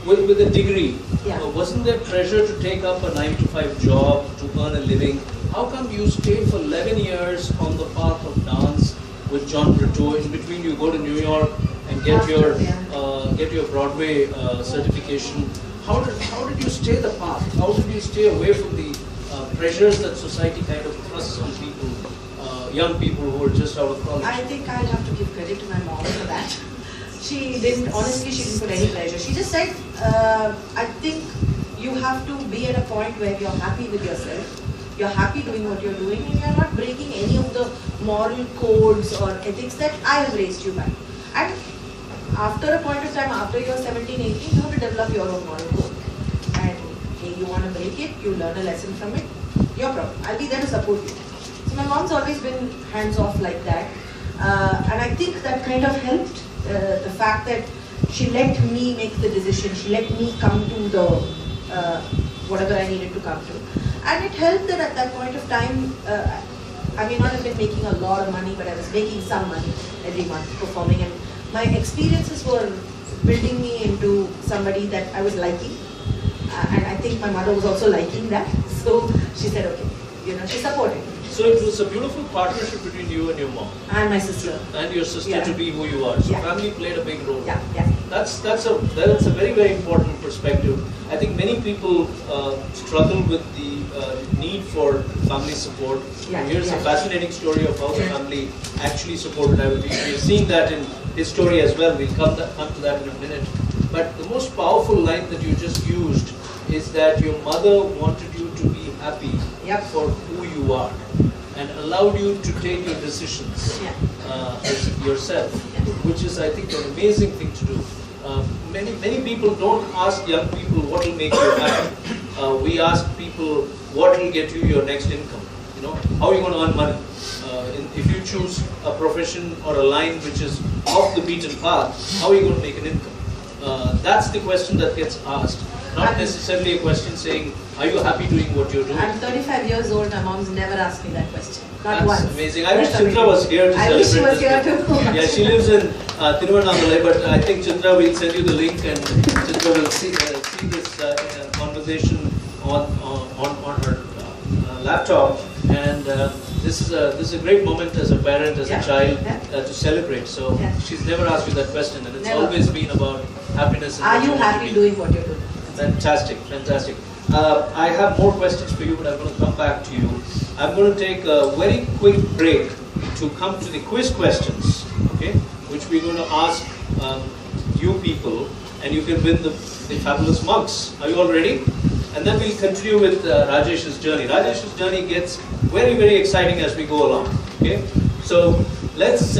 with a degree, Yeah. wasn't there pressure to take up a 9-to-5 job to earn a living? How come you stayed for 11 years on the path of dance with John Brito? In between, you go to New York and get your Broadway certification. How did you stay the path? How did you stay away from the pressures that society kind of thrusts on people, young people who are just out of college? I think I'll have to give credit to my mom for that. She didn't put any pressure. She just said, I think you have to be at a point where you're happy with yourself. You're happy doing what you're doing, and you're not breaking any of the moral codes or ethics that I have raised you by. And after a point of time, after you're 17, 18, you have to develop your own moral code. And hey, you want to break it, you learn a lesson from it, your problem. I'll be there to support you. So my mom's always been hands-off like that. And I think that kind of helped. The fact that she let me make the decision, she let me come to the whatever I needed to come to. And it helped that at that point of time, I may not have been making a lot of money, but I was making some money every month performing. And my experiences were building me into somebody that I was liking. And I think my mother was also liking that. So she said, okay, she supported me. So it was a beautiful partnership between you and your mom. And my sister. And your sister to be who you are. So family played a big role. Yeah. That's a very, very important perspective. I think many people struggle with the need for family support. Here's a fascinating story of how the family actually supported. We're seeing that in his story as well. We'll come to that in a minute. But the most powerful line that you just used is that your mother wanted you to be happy for who you are and allowed you to take your decisions yourself, which is, I think, an amazing thing to do. Many people don't ask young people what will make you happy. We ask people what will get you your next income. How are you going to earn money? If you choose a profession or a line which is off the beaten path, how are you going to make an income? That's the question that gets asked. Not necessarily a question saying, are you happy doing what you're doing? I'm 35 years old, my mom's never asked me that question. Not That's once. Amazing. I wish Chitra was here to celebrate I wish she was this. here too. Yeah, she lives in Thiruvannamalai, but I think Chitra will send you the link and Chitra will see this conversation on her laptop. And this is a great moment as a parent, as a child, to celebrate. So she's never asked you that question, and it's always been about happiness. And are you happy doing what you're doing? Fantastic. I have more questions for you, but I'm going to come back to you. I'm going to take a very quick break to come to the quiz questions, okay, which we're going to ask you people, and you can win the fabulous mugs. Are you all ready? And then we'll continue with Rajesh's journey. Rajesh's journey gets very, very exciting as we go along, okay? So let's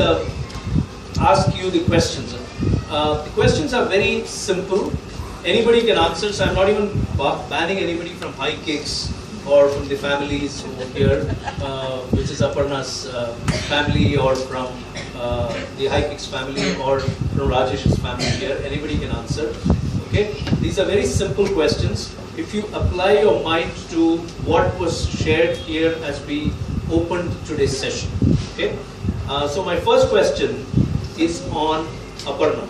ask you the questions. The questions are very simple. Anybody can answer, so I'm not even banning anybody from high kicks or from the families over here, which is Aparnaa's family, or from the high kicks family, or from Rajesh's family here. Anybody can answer. Okay? These are very simple questions. If you apply your mind to what was shared here as we opened today's session. Okay? So my first question is on Aparnaa.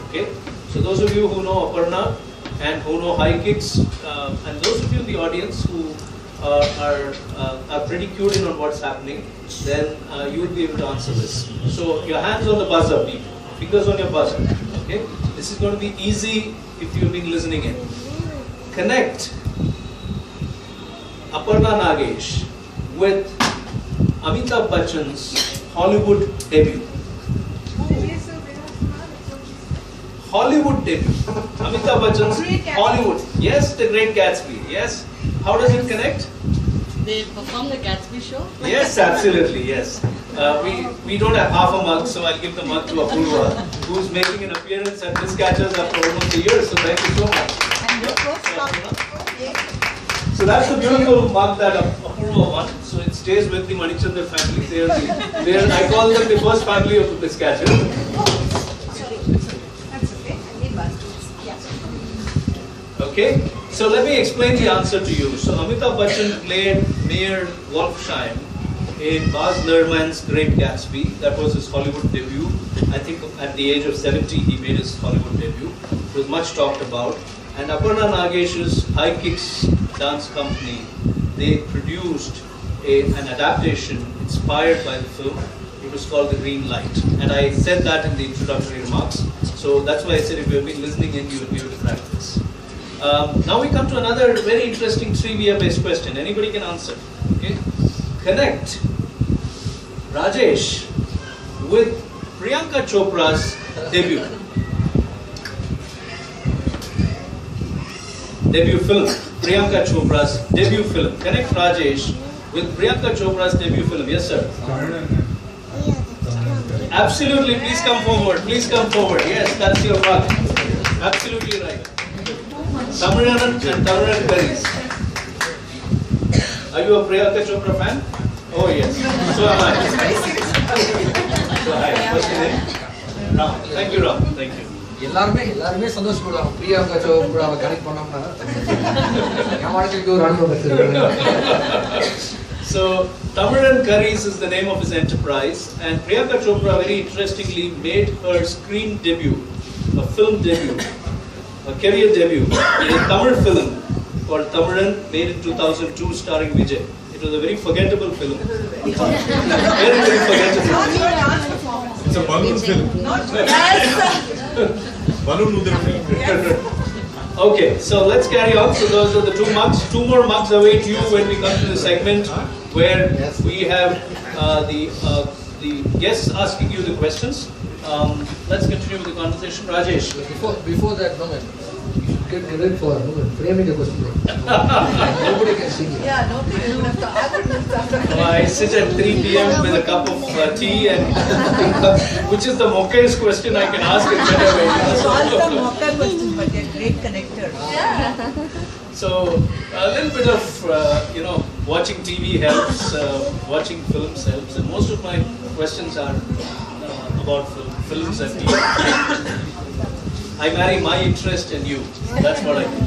Okay? So those of you who know Aparnaa and who know high kicks, and those of you in the audience who are pretty cued in on what's happening, then you will be able to answer this. So your hands on the buzzer, people. Fingers on your buzzer. Okay? This is going to be easy if you've been listening in. Connect Aparnaa Nagesh with Amitabh Bachchan's Hollywood debut. Hollywood debut. Amitabh Bachchan's Hollywood. Yes, The Great Gatsby. Yes. How does it connect? They perform the Gatsby show? Yes, absolutely, yes. We don't have half a mug, so I'll give the mug to Apurva, who's making an appearance at Bliss Catchers after almost a year, so thank you so much. And your first cup. So that's the beautiful mug that Apurva won. So it stays with the Manichandra family. I call them the first family of the Bliss Catchers. Okay, so let me explain the answer to you. So Amitabh Bachchan played Mayor Wolfsheim in Baz Luhrmann's Great Gatsby. That was his Hollywood debut. I think at the age of 70 he made his Hollywood debut. It was much talked about. And Aparnaa Nagesh's High Kicks dance company, they produced an adaptation inspired by the film. It was called The Green Light. And I said that in the introductory remarks. So that's why I said if you have been listening in, you will be able to practice. Now we come to another very interesting trivia-based question. Anybody can answer. Okay? Connect Rajesh with Priyanka Chopra's debut. Debut film. Priyanka Chopra's debut film. Connect Rajesh with Priyanka Chopra's debut film. Yes, sir. Absolutely. Please come forward. Please come forward. Yes, that's your mark. Absolutely right. Tamizhan and Tamizhan Curries. Are you a Priyanka Chopra fan? Oh yes. So am I. So hi. What's your name? Ram. Thank you, Ram. Thank you. எல்லாருமே சந்தோஷப்படுவாங்க Priyanka சோப்ராவை connect பண்ணோம்னா என் வாழ்க்கைக்கு ஒரு அனுபவம் வச்சிருக்காங்க. So Tamizhan Curries is the name of his enterprise, and Priyanka Chopra very interestingly made her screen debut, a film debut, a career debut in a Tamil film called Tamizhan, made in 2002, starring Vijay. It was a very forgettable film. Very, very forgettable. It's a balloon film. Balloon Udra film. Okay, so let's carry on. So those are the two mugs. Two more mugs await you when we come to the segment where we have the guests asking you the questions. Let's continue with the conversation. Rajesh. Before that, no man, you should get credit for framing a question. Nobody can sing it. Yeah, nobody would have thought. I wouldn't have thought. I sit at 3 p.m. with a cup of tea, and which is the mockest question I can ask in better way. All the mocker questions, but they're great connectors. Yeah. So a little bit of watching TV helps, watching films helps, and most of my questions are about films and TV. I marry my interest and you. That's what I do.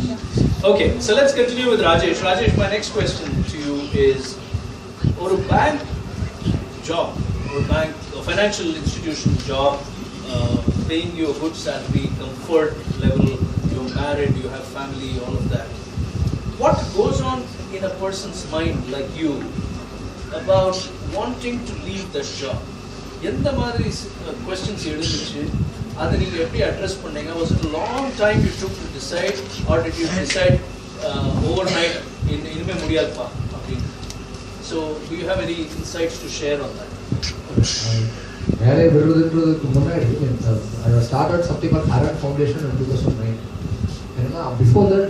Okay, so let's continue with Rajesh. Rajesh, my next question to you is, or a bank job, or a bank, a financial institution job, paying you a good salary, comfort level, you're married, you have family, all of that. What goes on in a person's mind like you about wanting to leave the job? எந்த மாதிரி questions எழுந்துச்சு அதை நீங்க எப்படி address பண்ணீங்க? Was it a long time you took to decide, or did you decide overnight இனிமே முடியாதுப்பா அப்படின்னு? So do you have any insights to share on that? வேலை விடுறதுன்றதுக்கு முன்னாடி I started something called Arad Foundation in 2009. And before that,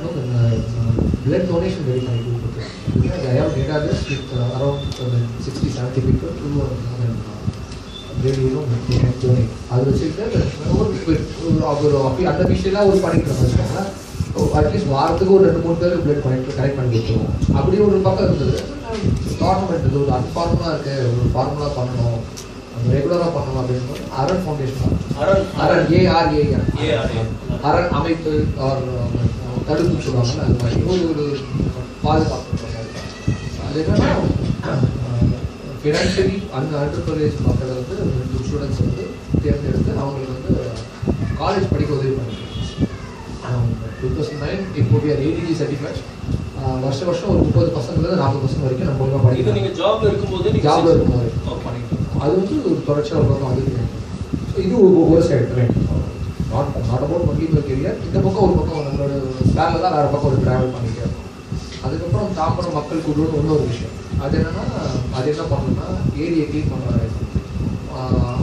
blood donation very high. Because I have database with around 60-70 people who really they can donate. அது வச்சுக்கிட்டு அந்த விஷயம்லாம் ஒரு பண்ணிட்டு இருக்காங்க. At least வாரத்துக்கு ஒரு 2-3 பேர் பிளட் கலெக்ட் பண்ணி கொடுத்துருவோம். அப்படி ஒரு பக்கம் இருந்தது. கவர்மெண்ட் இது ஒரு அன்ஃபார்முலா இருக்கு, ஒரு ஃபார்முலா பண்ணணும், ரெகுலராக பண்ணணும் அப்படின்னு அரண் ஃபவுண்டேஷன், அரண் அரண் அமைப்பு தடுப்பு சொல்லுவாங்க. அது மாதிரி ஒரு பாதுகாப்பு. அது என்னன்னா ஃபினான்ஷியலி அண்டர்பிரைஸ் மக்களை வந்து 2 ஸ்டூடெண்ட்ஸ் வந்து தேர்ந்தெடுத்து அவங்களுக்கு வந்து காலேஜ் படிக்க உதவி பண்ணிருக்கோம். 2009 இப்போ we are ADG certified. வருஷம் வருஷம் ஒரு 30% 40% வரைக்கும் நம்ம ஒழுங்காக இது படிக்கலாம். நீங்கள் ஜாப்ல இருக்கும்போது ஜாப்ல இருக்கும்போது அது வந்து ஒரு தொடர்ச்சியாக பக்கம் அது. ஸோ இது ஒரு side right. Not about only my career. இந்த பக்கம் ஒரு பக்கம் நம்மளோட வேலை தான் வேறு பக்கம் ஒரு ட்ராவல் பண்ணிகிட்டே இருக்கும். அதுக்கப்புறம் தாம்பரம் மக்கள் கூடுன்னு இன்னொரு விஷயம். அது என்னென்னா அது என்ன பண்ணணும்னா ஏரியை க்ளீன் பண்ணுறாங்க.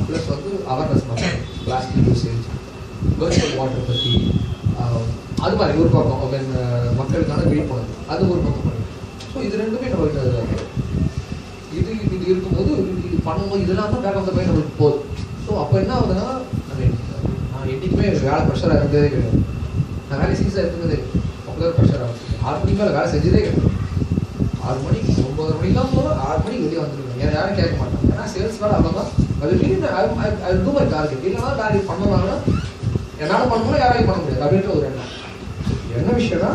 ப்ளஸ் வந்து அவேர்னஸ் பண்ணுறாங்க. பிளாஸ்டிக் யூசேஜ், வேர்ச்சுவல் வாட்டர் பற்றி அது மாதிரி ஒரு பக்கம் மக்களுக்கான விழிப்புணர்வு அது ஒரு பக்கம் பண்ணுது. ஸோ இது ரெண்டுமே நம்மளுக்கு இது இது இருக்கும்போது இது பண்ணும்போது இதெல்லாம் தான் பேக் ஆஃப் த மைண்ட் நம்மளுக்கு போகுது. ஸோ அப்போ என்ன ஆகுதுன்னா நான் என்றைக்குமே வேலை ப்ரெஷராக இருந்ததே கிடையாது. நான் வேலை சீரியஸாக இருந்ததே அப்போ தான் ப்ரெஷர் ஆகும். 6 மணிக்கு மேலே வேலை செஞ்சதே கிடையாது. 6 மணிக்கு 9 மணிக்கெலாம் போகிறோம், 6 மணிக்கு வெளியே வந்துருக்கேன். யாரும் கேட்க மாட்டாங்க. ஏன்னா சேல்ஸ் வேலை அவ்வளோதான். அது மீறி டூ மை டார்கெட். இல்லைனா டார்கெட் பண்ணலாம்னா என்னால் பண்ணணும், யாராலையும் பண்ண முடியாது அப்படின்ற ஒரு எண்ணம். என்ன விஷயம்னா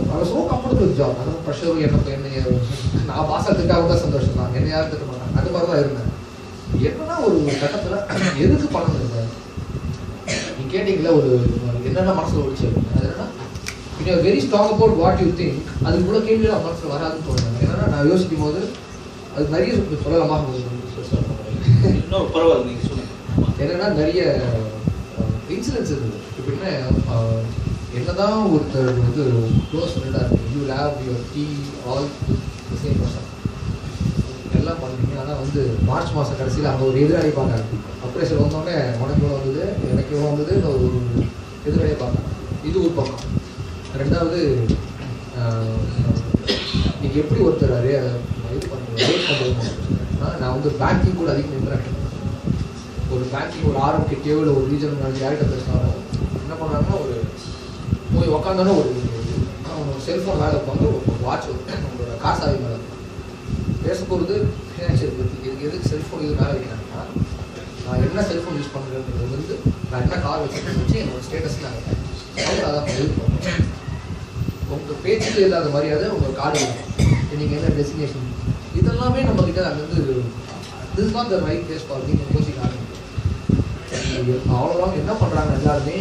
நான் ஸோ கம்ஃபர்டபுள் ஜாப். அதாவது ப்ரெஷரும் என்ன நான் பாசா திட்டாக தான் சந்தோஷம் தான். என்ன யாரும் திட்ட மாட்டாங்க. அது மாதிரி தான் இருந்தேன். என்னன்னா ஒரு கட்டத்தில் எதுக்கு பண்ணணும் சார் நீ கேட்டீங்களா ஒரு என்னென்ன மனசில் ஒழிச்சு அது என்னன்னா you are very strong about what you think. அது இவ்வளோ கேள்வியெல்லாம் மனசில் வராதுன்னு தோணுங்க. என்னன்னா நான் யோசிக்கும் போது அது நிறைய சொல்லலாமா பரவாயில்ல நீங்கள் சொல்லுங்கள். என்னன்னா நிறைய இன்சிடென்ட்ஸ் இருக்குது. எப்படின்னா என்னதான் ஒருத்தர் வந்து க்ளோஸ் ஃப்ரெண்டாக இருக்குது, you leave your tea all the same person எல்லாம் பண்ணுறீங்க. ஆனால் வந்து மார்ச் மாதம் கடைசியில் அங்கே ஒரு எதிராளி பார்க்குறாங்க. ஆப்ரேஷன் வந்தோடனே உனக்கு வந்தது எனக்கு வந்தது ஒரு எதிராளியை பார்க்குறாங்க. இது ஒரு பக்கம். ரெண்டாவது நீங்கள் எப்படி ஒருத்தர் அதே இது பண்ணுறது ரேட் பண்ணுறது. நான் வந்து பேங்கிங் கூட அதிகமாக இன்ட்ராக்ட் ஒரு பேங்கிங் ஒரு ஆர்எம் கிட்டேயோ இல்லை ஒரு ரீஜனல் மேனேஜர் யார்கிட்ட பேசினாலும் என்ன பண்ணாங்கன்னா ஒரு போய் உக்காந்தோன்னா ஒரு செல்ஃபோன் மேலே வைப்பாங்க, ஒரு வாட்ச் உங்களோட காசாவி மேலே பேச போகிறது ஃபினான்ஷியல் பற்றி. இதுக்கு எதுக்கு செல்ஃபோன் இது மேலே வைக்கிறாங்கன்னா நான் என்ன செல்ஃபோன் யூஸ் பண்ணுறதுன்றது வந்து நான் என்ன கார் வச்சு என்னோடய ஸ்டேட்டஸ் நாங்கள் அதான் இது பண்ணுறோம். உங்கள் பேச்சுக்கு இல்லாத மரியாதை உங்கள் கார்டு இருக்கும், நீங்கள் என்ன டெஸ்டினேஷன் இதெல்லாமே நம்மக்கிட்ட அங்கேருந்து this is not the right place for நீங்கள் யோசிக்க ஆரம்பிக்கும். அவ்வளோதான் என்ன பண்ணுறாங்க எல்லாருமே.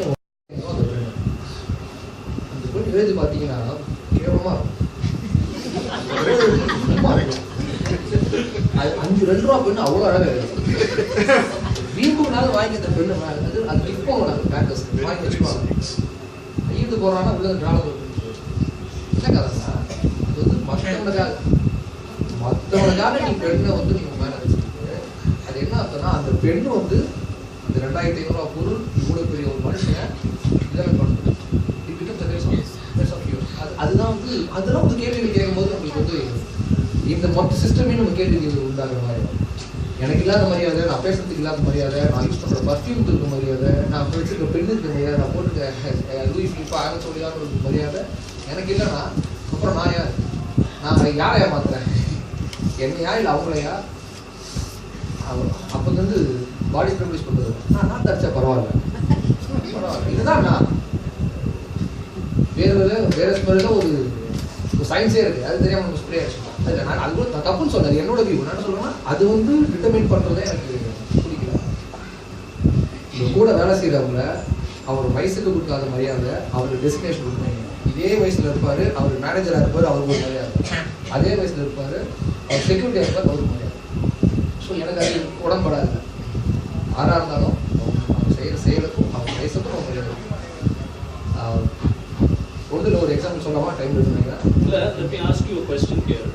அந்த பெண் ஏஜ் பார்த்தீங்கன்னா கேவலமாக இருக்கும். அது 5-2 ரூபா பெண்ணு அவ்வளோ அழகாக இருக்கும். வீம்புனாலும் வாங்கி அந்த பெண்ணு அது அது விற்போம். நாங்கள் பேக்கர்ஸ் வாங்கி வச்சுக்குவாங்க. ஈடு போகிறாங்கன்னா உள்ள டிராவல் என்ன கதைன்னா அது வந்து மற்றவங்களுக்காக நீ பெண்ணை வந்து நீங்கள் மேலே வச்சுக்கிட்டு அது என்ன அர்த்தம்னா அந்த பெண்ணு வந்து அந்த 2500 ரூபா பொருள் இவ்வளோ பெரிய ஒரு மனுஷனை இதெல்லாம் பண்ணுறது it becomes base of your. அதுதான் வந்து அதெல்லாம் வந்து கேள்விகள் கேட்கும்போது உங்களுக்கு வந்து இந்த மொத்த சிஸ்டமே நம்ம கேள்விகள் உண்டாகிற மாதிரி. எனக்கு இல்லாத மரியாதை, நான் பேசுறதுக்கு இல்லாத மரியாதை, நான் யூஸ் பண்ணுற பர்ஃப்யூமுக்கு இருக்க மரியாதை, நான் வச்சுருக்க பெண்ணுக்கு மரியாதை, நான் போட்டுக்க லூயிஸ் இப்போ ஆகச்சோடியான ஒரு மரியாதை எனக்கு இல்லைன்னா அப்புறம் நான் யார்? நான் யாரை ஏமாத்துறேன்? என்னையா இல்லை அவங்களையா? அப்போ வந்து பாடி ப்ரிவிலேஜ் பண்ணுறது நான் தச்சா பரவாயில்ல இதுதான் நான் வேற ஸ்மெல்லாம் ஒரு சயின்ஸே இருக்குது. அது தெரியாமல் நம்ம ஸ்ப்ரே ஆச்சு. அது நான் அது கூட நான் தப்புன்னு சொன்னது என்னோட வியூ. நான் என்ன சொல்லுவேன்னா அது வந்து டிட்டர்மைன் பண்ணுறதே எனக்கு பிடிக்கல. இந்த கூட வேலை செய்கிறவங்கள அவர் வயசுக்கு கொடுக்காத மரியாதை, அவருக்கு டெஸ்டினேஷன் கொடுப்பாங்க. இதே வயசில் இருப்பார், அவர் மேனேஜராக இருப்பார், அவருக்கு ஒரு மரியாதை. அதே வயசில் இருப்பார், அவர் செக்யூரிட்டியாக இருப்பார், அவருக்கு மரியாதை. ஸோ எனக்கு அது உடன்படாது. யாராக இருந்தாலும் அவங்க செய்கிற செயலுக்கும் அவங்க வயசுக்கும் அவங்க மரியாதை. ஒரு எக்ஸாம்பிள் சொல்லாமல் டைம் எடுத்துனீங்க. இல்லை, let me ask you a question here.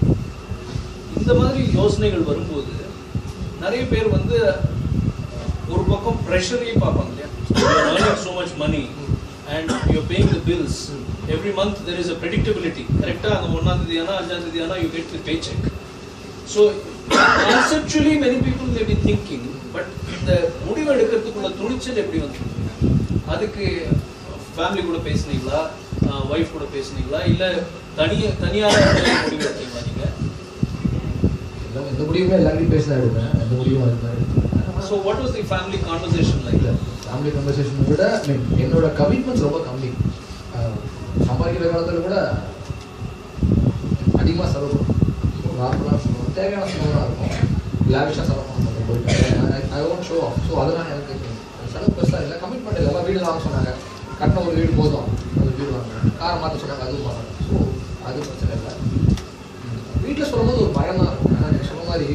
இந்த மாதிரி யோசனைகள் வரும்போது நிறைய பேர் வந்து ஒரு பக்கம் ப்ரெஷரையும் பார்ப்பாங்க இல்லையா. earning so much money and you're paying the bills every month. There is a predictability. கரெக்டாக அந்த 1ஆம் தேதி ஆனால் 5ஆம் தேதி ஆனால் you get the paycheck. So conceptually many people may be thinking, but இந்த முடிவு எடுக்கிறதுக்குள்ள துணிச்சல் எப்படி வந்து அதுக்கு ஃபேமிலி கூட பேசுனீங்களா, ஒய்ஃப் கூட பேசுனீங்களா, இல்லை தனியாக முடிவு எடுத்தீங்களா? நீங்கள் எந்த முடிவுமே எல்லாருக்கும் பேச எடுப்பேன். எந்த முடிவும் இருப்பேன். So what was the family conversation like? Family கான்வர்சேஷனை விட என்னோட கமிட்மெண்ட்ஸ் ரொம்ப கம்மி. சம்பாதிக்கிற காலத்தில் கூட அதிகமாக செலவு பண்ணுவோம். நார்மலாக தேவையான செலவாக இருக்கும். லாவிஷாக செலவு பண்ண மாட்டோம். போயிட்டு I won't show off. So அதெல்லாம் எனக்கு செலவு பெருசாக இல்லை. கமிட்மெண்ட் இல்லை. எல்லாம் வீடு வாங்க சொன்னாங்க. கட்டின ஒரு வீடு போதும், அது வீடு வாங்க. காரை மாற்ற சொன்னாங்க, அதுவும் வாங்க. ஸோ அது பிரச்சனை இல்லை. வீட்டில் சொல்லும்போது ஒரு பயம் தான் இருக்கும். ஏன்னா நீங்கள் சொன்ன மாதிரி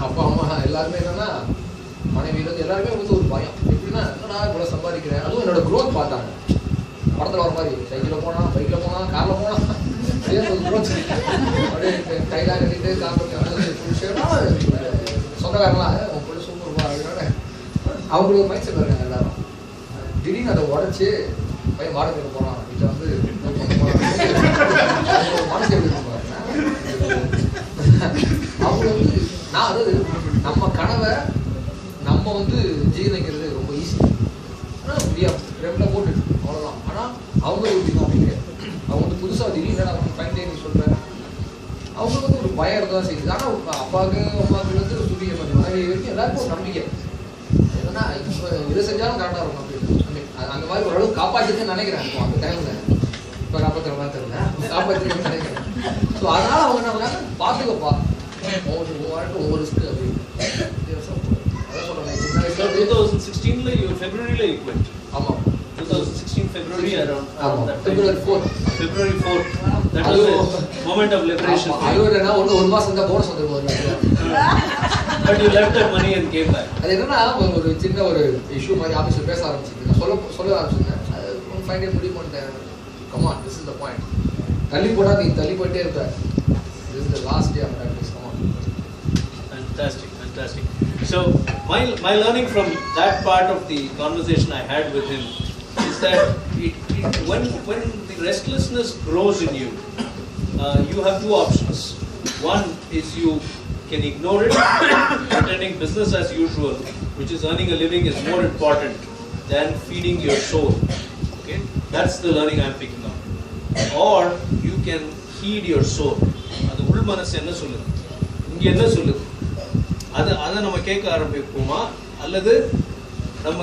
அப்பா அம்மா எல்லாருமே என்னன்னா மனைவியிலேருந்து எல்லாருமே வந்து ஒரு பயம். எப்படின்னா என்னடா இவ்வளோ சம்பாதிக்கிறேன். அதுவும் என்னோட க்ரோத் பார்த்தாங்க. படத்தில் வர மாதிரி சைக்கிளில் போனால், பைக்கில் போனால், காரில் போனால் அதே ஒரு க்ரோத் அப்படியே கையில் கட்டிட்டு காரில் சொந்தக்காரலாம் உன் பொண்ணு சூப்பர்வா அப்படின்னா அவங்களுக்கு ஒரு மைண்ட் செட் இருக்காங்க எல்லாரும். திடீர்னு அதை உடச்சி பையன் வாடகை போகிறான் வீட்டில் வந்து மனசு எப்படி இருப்பாங்க. அவங்க வந்து நான் அதாவது நம்ம கனவை நம்ம வந்து ஜீரணிக்கிறது ரொம்ப ஈஸி. ஆனால் முடியாது ரெண்டில் போட்டு அவ்வளோதான். ஆனால் அவங்க எப்படி அப்படிங்க அவங்க வந்து புதுசாக திடீர்னு அவங்க ஃபைன் டே நீ சொல்கிறேன் அவங்களுக்கு வந்து ஒரு பயம் இருந்ததான் செய்யுது. ஆனால் அம்மாவுக்கு வந்து சுபிய மனைவி வரைக்கும் எல்லாருக்கும் ஒரு நம்பிக்கை என்னன்னா இப்போ இதை செஞ்சாலும் கரெக்டாக இருக்கும் அப்படின்னு அந்த மாதிரி ஓரளவு காப்பாற்றிருக்குன்னு நினைக்கிறேன். இப்போ அந்த டைமில் இப்போ காப்பாற்றுற மாதிரி தெரியல காப்பாற்றிருக்குன்னு நினைக்கிறேன். ஸோ அதனால் அவங்க என்ன பண்ணாங்க பார்த்துக்கப்பா ஒவ்வொரு ரிஸ்க்கு அப்படின்னு அதான் சொல்கிறேன். சின்ன வயசுல 2016 you February you quit. ஆமாம் 2016 February around that time. February 4th. February 4th. That was a moment of liberation. அது ஒரு மாதம் தான் போனஸ் வந்துருக்கும். But you left that money and came back. அது என்னன்னா ஒரு சின்ன ஒரு இஷ்யூ மாதிரி ஆஃபீஸில் பேச ஆரம்பிச்சிருக்கு. நான் சொல்ல ஆரம்பிச்சிருந்தேன். அது ஃபைன் டே முடிவு பண்ணிட்டேன். Come on this is the point. தள்ளி போட்டால் நீ தள்ளி போயிட்டே இருப்ப. This is the last day of practice. Come on. Fantastic. So my learning from that part of the conversation I had with him is that when the restlessness grows in you, you have two options. One is you can ignore it, pretending business as usual, which is earning a living, is more important than feeding your soul. Okay, that's the learning I'm picking up. Or you can feed your soul. அது உள் மனசு என்ன சொல்லுது, இங்க என்ன சொல்லுது, அதை நம்ம கேட்க ஆரம்பிப்போமா அல்லது நம்ம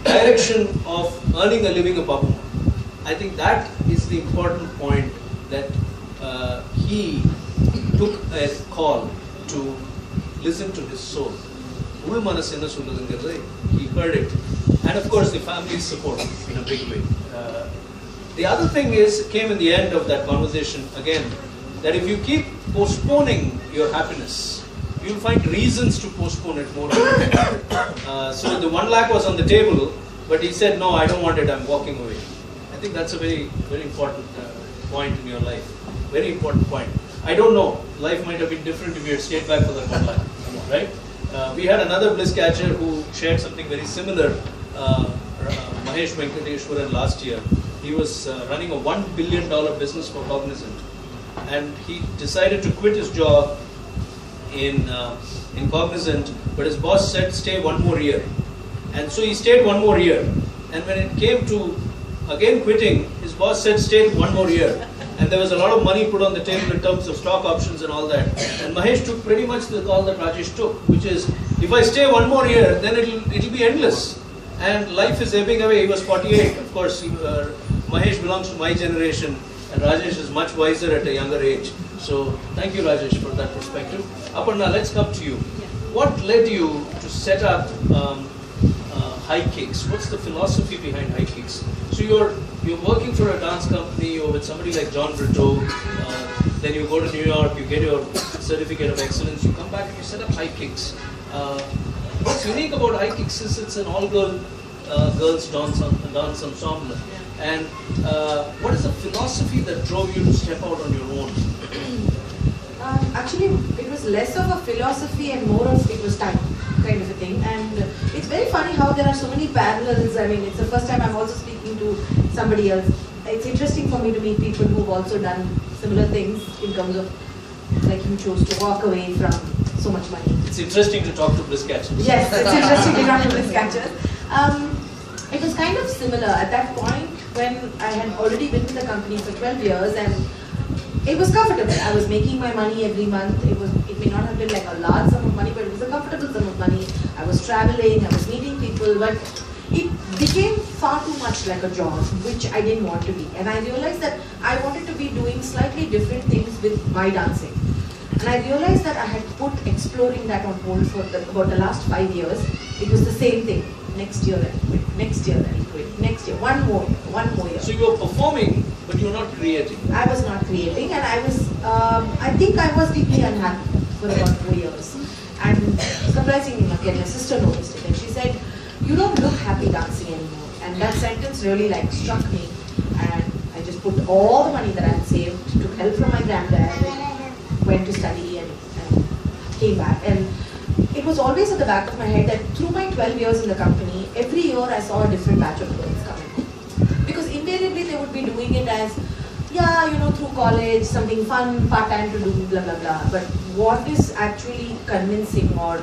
direction of earning a living பார்ப்போமா? I think that is the important point that he took a call to listen to his soul. உள் மனசு என்ன சொல்லுதுங்கிறது he heard it, and of course the family's support in a big way. The other thing came in the end of that conversation again, that if you keep postponing your happiness, you'll find reasons to postpone it more. So the 1 lakh was on the table, but he said, no, I don't want it, I'm walking away. I think that's a very, very important point in your life. Very important point. I don't know, life might have been different if you had stayed back for that 1 lakh, right? We had another Bliss catcher who shared something very similar, Mahesh Venkateshwaran, last year. He was running a $1 billion business for Cognizant, and he decided to quit his job in Cognizant, but his boss said stay 1 more year, and so he stayed 1 more year. And when it came to again quitting, his boss said stay 1 more year, and there was a lot of money put on the table in terms of stock options and all that. And Mahesh took pretty much the call that Rajesh took, which is if I stay 1 more year, then it'll be endless, and life is ebbing away. He was 48, of course. Mahesh belongs to my generation, and Rajesh is much wiser at a younger age. So thank you, Rajesh, for that perspective. Aparnaa, let's come to you. What led you to set up High Kicks? What's the philosophy behind High Kicks? So you're working for a dance company, or with somebody like John Brito, then you go to New York, you get your certificate of excellence, you come back and you set up High Kicks. What's unique about High Kicks is it's an all-girls dance ensemble. And what is the philosophy that drove you to step out on your own? Actually, it was less of a philosophy and more of it was time kind of a thing. And it's very funny how there are so many parallels. I mean, it's the first time I'm also speaking to somebody else. It's interesting for me to meet people who've also done similar things in terms of, like, you chose to walk away from so much money. It's interesting to talk to Bliss catchers. Yes, it's interesting to talk to Bliss catchers. It was kind of similar at that point when I had already been with the company for 12 years, and it was comfortable. I was making my money every month. It may not have been like a large sum of money, but it was a comfortable sum of money. I was traveling, I was meeting people, but it became far too much like a job, which I didn't want to be. And I realized that I wanted to be doing slightly different things with my dancing. And I realized that I had put exploring that on hold for about the last 5 years. It was the same thing. Next year I quit, next year I quit, next year, 1 more year. So you were performing But you're not creating. I was not creating, and I was, I think I was deeply unhappy for about 4 years. And surprisingly, again, my sister noticed it, and she said, "You don't look happy dancing anymore." And that sentence really like struck me. And I just put all the money that I had saved, took help from my granddad, and went to study and came back. And it was always at the back of my head that through my 12 years in the company, every year I saw a different batch of girls coming. Because invariably they would be doing it as, yeah, you know, through college, something fun, part-time to do, blah, blah, blah. But what is actually convincing or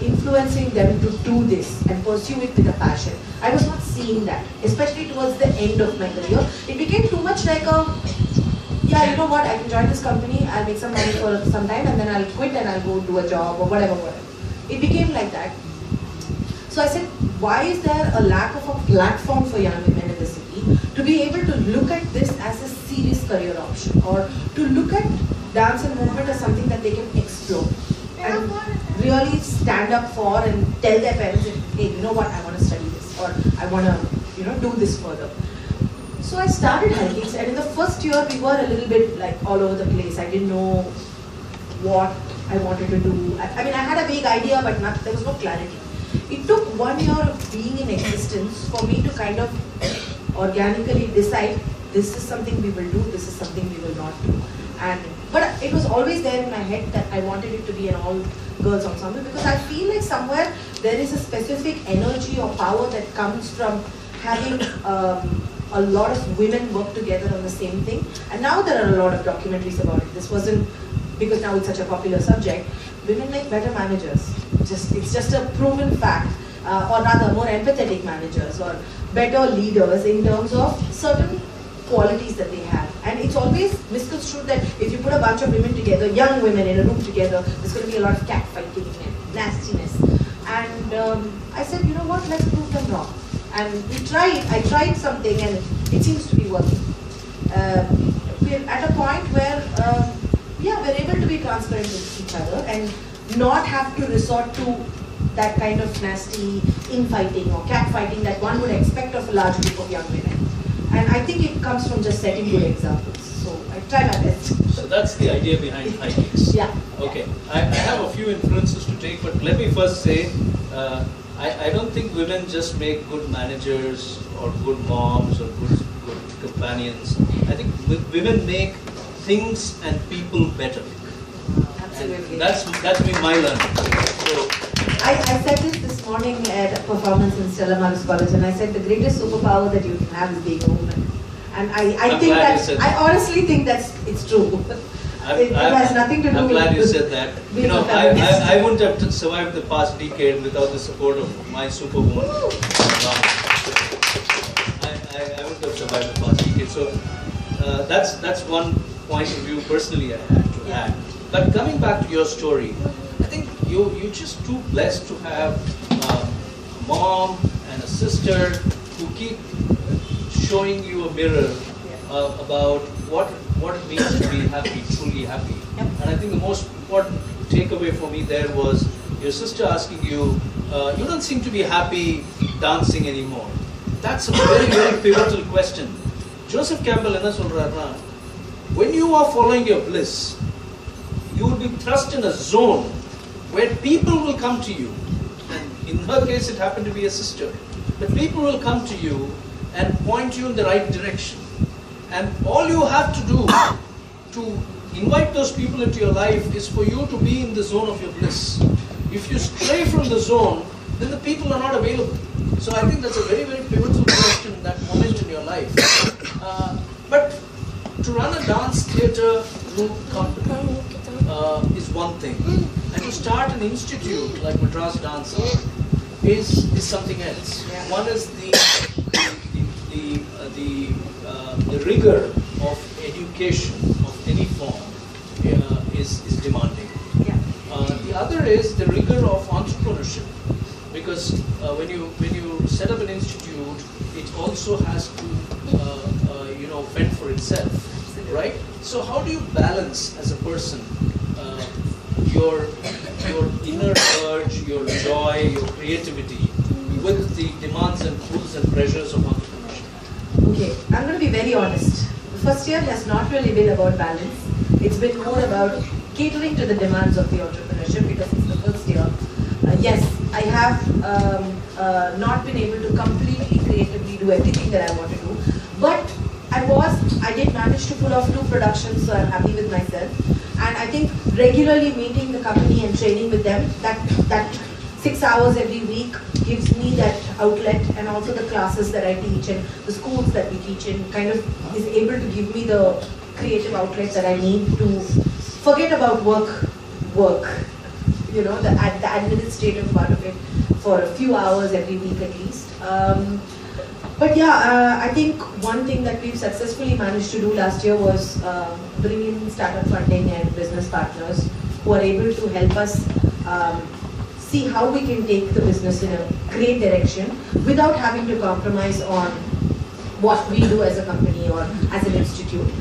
influencing them to do this and pursue it with a passion? I was not seeing that, especially towards the end of my career. It became too much like a, yeah, you know what, I can join this company, I'll make some money for some time, and then I'll quit and I'll go do a job or whatever. It became like that. So I said, why is there a lack of a platform for young women in the city to be able to look at this as a serious career option, or to look at dance and movement as something that they can explore and really stand up for and tell their parents, hey, you know what, I want to study this, or I want to, you know, do this further. So I started hikings, and in the first year we were a little bit like all over the place. I didn't know what I wanted to do. I mean, I had a vague idea, but there was no clarity. It took 1 year of being in existence for me to kind of organically decide, this is something we will do, this is something we will not do. But it was always there in my head that I wanted it to be an all-girls ensemble, because I feel like somewhere there is a specific energy or power that comes from having a lot of women work together on the same thing. And now there are a lot of documentaries about it. This wasn't because now it's such a popular subject. Women make better managers. It's just a proven fact, or rather more empathetic managers, or better leaders in terms of certain qualities that they have. And it's always misconstrued that if you put a bunch of women together, young women in a room together, there's going to be a lot of catfighting and nastiness. And I said, you know what, let's prove them wrong. And I tried something, and it seems to be working. We're at a point where, yeah, we're able to be transparent with each other and not have to resort to that kind of nasty infighting or catfighting that one would expect of a large group of young women. And I think it comes from just setting good examples. So I try my best. So that's the idea behind hikings. Yeah. Okay. I have a few inferences to take, but let me first say, I don't think women just make good managers or good moms or good companions. I think women make things and people better. Absolutely. And that's been my learning. So, I said this morning at a performance in Stella Maris College, and I said the greatest superpower that you can have is being a woman. And I think that, I honestly think it's true. It has nothing to do with... I'm glad you said that. You know, I wouldn't have survived the past decade without the support of my superwoman. I wouldn't have survived the past decade. So that's one point of view personally I had to add. But coming back to your story, I think you're just too blessed to have a mom and a sister who keep showing you a mirror about what it means to be happy, truly happy. Yep. And I think the most important takeaway for me there was your sister asking you, you don't seem to be happy dancing anymore. That's a very, very pivotal question. Joseph Campbell enna solrarna, when you are following your bliss, you will be thrust in a zone where people will come to you. And in her case, it happened to be a sister. But people will come to you and point you in the right direction. And all you have to do to invite those people into your life is for you to be in the zone of your bliss. If you stray from the zone, then the people are not available. So I think that's a very, very pivotal question, that moment in your life. But to run a dance theatre group company is one thing. And to start an institute like Madras Dance Arts is something else. Yeah. One is the rigor of education of any form is demanding. Yeah. The other is the rigor of entrepreneurship, because when you set up an institute, it also has to fend for itself, right? So how do you balance as a person your inner urge, your joy, your creativity with the demands and pulls and pressures of entrepreneurship? Okay, I'm going to be very honest. first year has not really been about balance. It's been more about catering to the demands of the entrepreneurship because it's the first year. Yes, I have not been able to completely creatively do everything that I want to do, but I did manage to pull off 2 productions, so I'm happy with myself. And I think regularly meeting the company and training with them, that 6 hours every week gives me that outlet, and also the classes that I teach and the schools that we teach in kind of is able to give me the creative outlet that I need to forget about work, you know, the administrative part of it for a few hours every week at least. But yeah, I think one thing that we've successfully managed to do last year was bring in startup funding and business partners who are able to help us see how we can take the business in a great direction without having to compromise on what we do as a company or as an institute.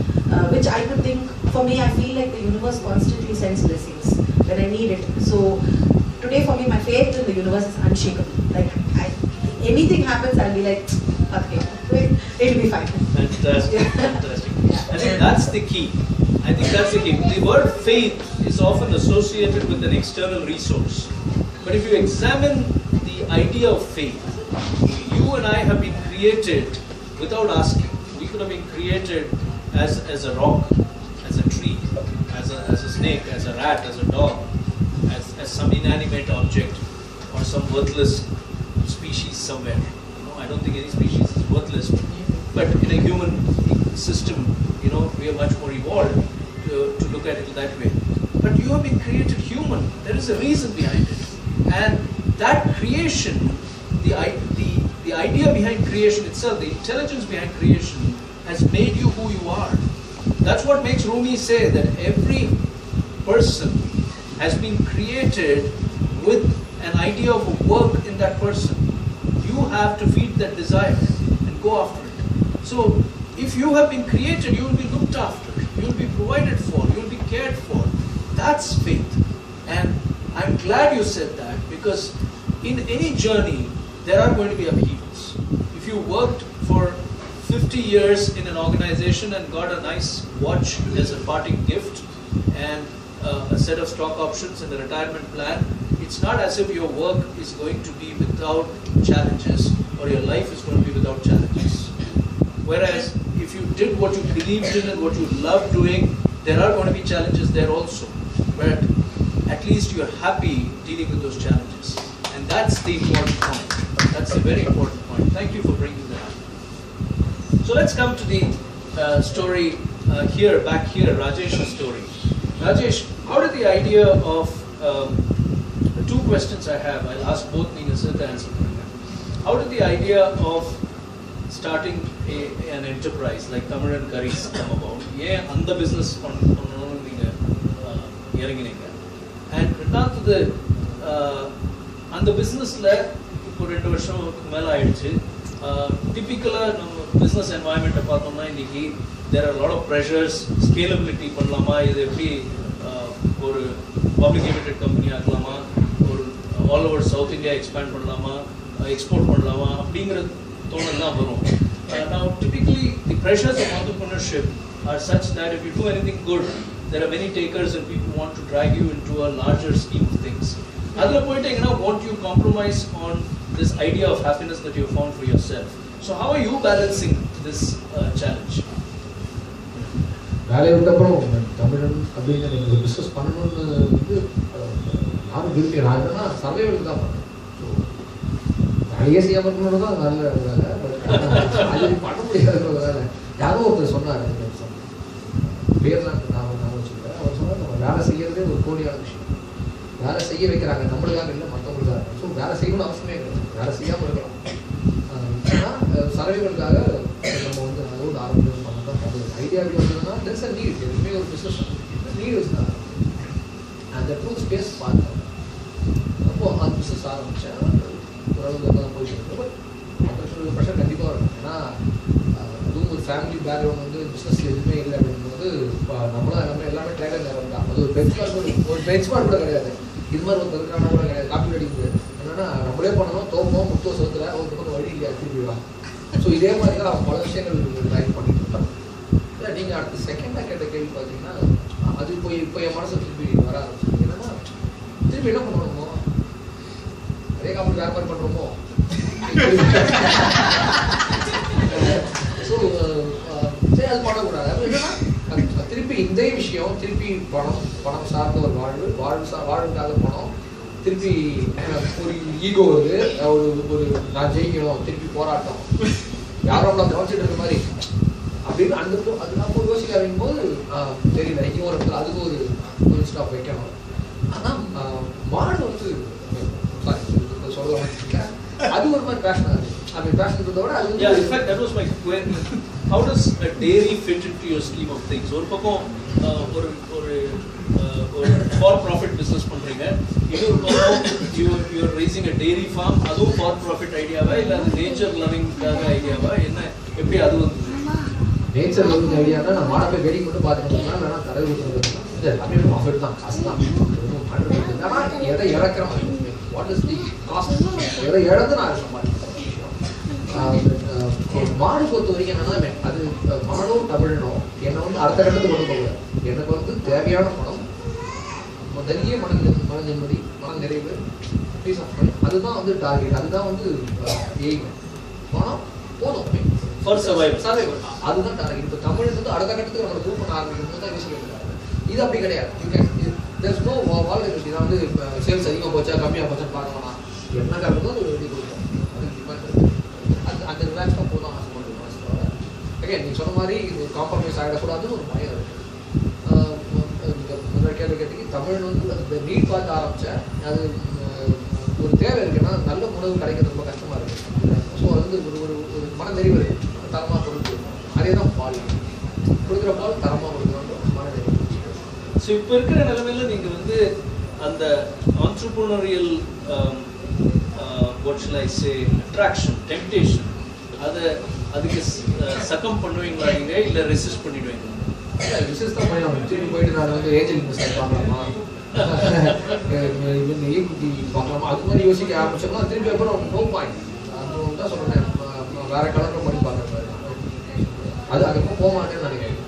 Which I could think, for me, I feel like the universe constantly sends blessings when I need it. So today for me, my faith in the universe is unshakable. Like anything happens, I'll be like, okay, it'll be fine. Fantastic, fantastic. I think that's the key. The word faith is often associated with an external resource. But if you examine the idea of faith, you and I have been created without asking. We could have been created as a rock, as a tree, as a snake, as a rat, as a dog, as some inanimate object or some worthless species somewhere. You know, I don't think any species is worthless, but in a human system, you know, we are much more evolved to look at it that way. But you have been created human. There is a reason behind it, and that creation, the idea behind creation itself, the intelligence behind creation, has made you who you are. That's what makes Rumi say that every person has been created with an idea of a work in that person. You have to feed that desire and go after it. So if you have been created, you will be looked after, you will be provided for, you will be cared for. That's faith. And I'm glad you said that, because in any journey there are going to be upheavals. If you worked for 50 years in an organization and got a nice watch as a parting gift and a set of stock options and a retirement plan, it's not as if your work is going to be without challenges or your life is going to be without challenges. Whereas if you did what you believed in and what you loved doing, there are going to be challenges there also. But at least you're happy dealing with those challenges. And that's the important point. That's a very important point. Thank you for bringing that up. So let's come to the story back here, Rajesh's story. Rajesh, how did the idea of, the 2 questions I have, I'll ask both Nina to answer. How did the idea of starting an enterprise like Tamizhan Curries come about? Yeah, and the business on and அந்த பிசினஸ்ல இப்போ 2 வருஷத்துக்கு மேல ஆயிடுச்சு. டிபிக்கலா நம்ம business என்வாயன்மெண்ட்டை பார்த்தோம்னா இன்னைக்கு there are a lot of pressures. Scalability பண்ணலாமா, இது எப்படி ஒரு பப்ளிக் லிமிடெட் கம்பெனி ஆகலாமா, ஒரு all over south India expand பண்ணலாமா, எக்ஸ்போர்ட் பண்ணலாமா அப்படிங்கிற தோணல் தான் வரும். Now typically the pressures of entrepreneurship are such that if you do anything good, there are many takers and people want to drag you into a larger scheme of things. Adla pointe won't you compromise on this idea of happiness that you found for yourself? So how are you balancing this challenge? வேலையை விட்டப்புறம் தமிழன் அப்படிங்கிற ஒரு business பண்ணணும்னு வந்து நானும் விரும்பி நான் என்னன்னா சர்வைவலுக்கு தான் பண்ணேன். ஸோ வேலையே செய்யாமல் இருக்கணும்னு தான் நல்ல வேலை, பட் அது பண்ண முடியாத வேலை. யாரும் ஒருத்தர் சொன்னார், பேர்லாம் நான் வச்சுருக்கேன். அவர் சொன்னார், நம்ம வேலை செய்யறதே ஒரு கோடியான விஷயம். வேலை செய்ய வைக்கிறாங்க, நம்மளுக்காக இல்லை மற்றவங்களுக்காக. ஸோ வேலை செய்யணும்னு அவசியமே கிடையாது, வேலை செய்யாமல் இருக்கலாம். ஆனால் சர்வைவலுக்காக நம்ம வந்து அது ஒரு ஆரம்பிச்சு பண்ண தான் பண்ணுறது. ஐடியா எப்படி வந்ததுன்னா தெர்ஸ் அ நீட். எதுவுமே ஒரு பிஸ்னஸ் நீட் வச்சுதான் அந்த ட்ரூத் ஸ்பேஸ் பார்த்தேன். அப்போது அந்த பிஸ்னஸ் ஆரம்பித்தேன். ஓரளவுக்கு தான் போயிட்டு இருக்கு. பட் ஆப்ரேஷனல் ப்ரெஷர் கண்டிப்பாக இருக்கும். ஏன்னா அதுவும் ஒரு ஃபேமிலி பேக்ரவுண்ட் வந்து பிஸ்னஸ் எதுவுமே இல்லை அப்படிங்கும்போது இப்போ நம்மளாம் எல்லாமே ட்ரைலர் நேரம் தான். அது ஒரு பெஞ்ச்மார்க் கூட கிடையாது. இது மாதிரி ஒரு இருக்கிறானா கூட கிடையாது. காப்பி அடிக்குது என்னன்னா நம்மளே பண்ணணும், தோப்போம், முத்துவ சொத்துல ஒரு பக்கம் வழி இல்லையா திரும்பிடலாம். ஸோ இதே மாதிரி தான் பல விஷயங்கள் ட்ரை பண்ணிட்டு இருக்கோம். இல்லை நீங்கள் அடுத்த செகண்டாக கேட்ட கேள்வி பார்த்தீங்கன்னா அது இப்போ என் மனசை திருப்பி வர ஆரம்பிச்சு. என்னன்னா திருப்பி என்ன பண்ணுவோமோ அதே காமெடி வேறு மாதிரி பண்ணுறோமோ. ஸோ சரி அது பண்ணக்கூடாது. அது என்னன்னா திருப்பி இதே விஷயம் திருப்பி பணம் சார்ந்த ஒரு வாழ்வுக்காக பணம் திருப்பி ஒரு ஈகோ வருது, ஒரு நான் ஜெயிக்கணும், திருப்பி போராட்டம், யாரும் நம்மளை கவனிச்சுட்டு இருக்க மாதிரி அப்படின்னு அந்த அது நம்ம யோசிக்க ஆரம்பிக்கும் போது தெரியல இங்கே ஒரு இடத்துல அதுக்கு ஒரு ஸ்டாப் வைக்கணும். ஆனால் மாடு வந்து சொல்ல வச்சுருக்கேன் அது ஒரு மாதிரி பேஷனாக இருக்குது. I mean, passion விட அது Yeah, in fact, that was my question. How does a dairy fit into your scheme of things? ஒரு பக்கம் ஒரு for-profit business பண்றீங்க, இன்னொரு பக்கம் you are raising a dairy farm. அதுவும் for-profit ஐடியாவா இல்லை அது நேச்சர் லவ்விங்காக ஐடியாவா, என்ன எப்படி அது வந்து? நேச்சர் லவ்விங் ஐடியானா நான் மாடை போய் வெடிங் மட்டும் பார்த்துக்கிட்டோம்னா வேணா தடவை கொடுத்துருக்கேன். இல்லை அப்படியே ப்ராஃபிட் தான், காசு தான். ஆனால் எதை இழக்கிற மாதிரி வாட் இஸ் தி காஸ்ட், எதை இழந்து நான் சம்பாதிக்கிறேன். மாடு பொறுத்த வரைக்கும் என்னன்னா அது மாடும் தமிழனும் என்னை வந்து அடுத்த கட்டத்துக்கு கொண்டு போகல. எனக்கு வந்து தேவையான பணம், முதலிய மன நிம்மதி, மன நிறைவு, பீஸ் ஆஃப் மைண்ட், அதுதான் வந்து டார்கெட், அதுதான் வந்து எய்ம். பணம் போதும் ஃபார் சர்வைவல், அதுதான் டார்கெட். இப்போ தமிழ் வந்து அடுத்த கட்டத்துக்கு நம்ம மூவ் பண்ண ஆரம்பிக்கும் போது தான் யோசிக்கிறாங்க. இது அப்படி கிடையாது. You can there's no value. நான் வந்து சேல்ஸ் அதிகமாக போச்சா கம்மியாக போச்சான்னு பார்க்க வேணாம், என்ன காரணமோ அது எழுதி கொடுக்கும். அந்த ரிலாக்ஸாக போதும் ஆசைப்படுறது மனசோட. ஓகே, நீங்கள் சொன்ன மாதிரி இது காம்ப்ரமைஸ் ஆகிடக்கூடாதுன்னு ஒரு பயம் இருக்குது. முதல் கேள்வி கேட்டீங்க, தமிழ் வந்து அந்த நீட் பார்த்து ஆரம்பித்தேன். அது ஒரு தேவை இருக்குன்னா நல்ல உணவு கிடைக்கிறது ரொம்ப கஷ்டமாக இருக்குது. ஸோ அது வந்து ஒரு மன நிறைவு இருக்குது, தரமாக கொடுத்து அதே தான் பால் கொடுக்குற பால் தரமாக கொடுக்குறோம் மன நிறைவு. ஸோ இப்போ இருக்கிற நிலைமையில நீங்கள் வந்து அந்த entrepreneurial what shall I say attraction, temptation, அதுக்கு சக்கம் பண்ணுவீங்களா நீங்க இல்லை ரெசிஸ்ட் பண்ணிடுவீங்களா? ரெசிஸ்ட் தான் பண்ணுவாங்க. திரும்பி போயிட்டு நான் வந்து ஏஞ்சல் இன்வெஸ்டர் பார்க்கலாமா, இவங்க ஈக்விட்டி பார்க்கலாமா, அது மாதிரி யோசிக்க ஆரம்பிச்சோம்னா திரும்பி அப்புறம் நோ பாயிண்ட். அது தான் சொல்கிறேன், வேற கலரில் பண்ணி பார்க்குறேன். அதுக்கும் போக மாட்டேன்னு நினைக்கிறேன்.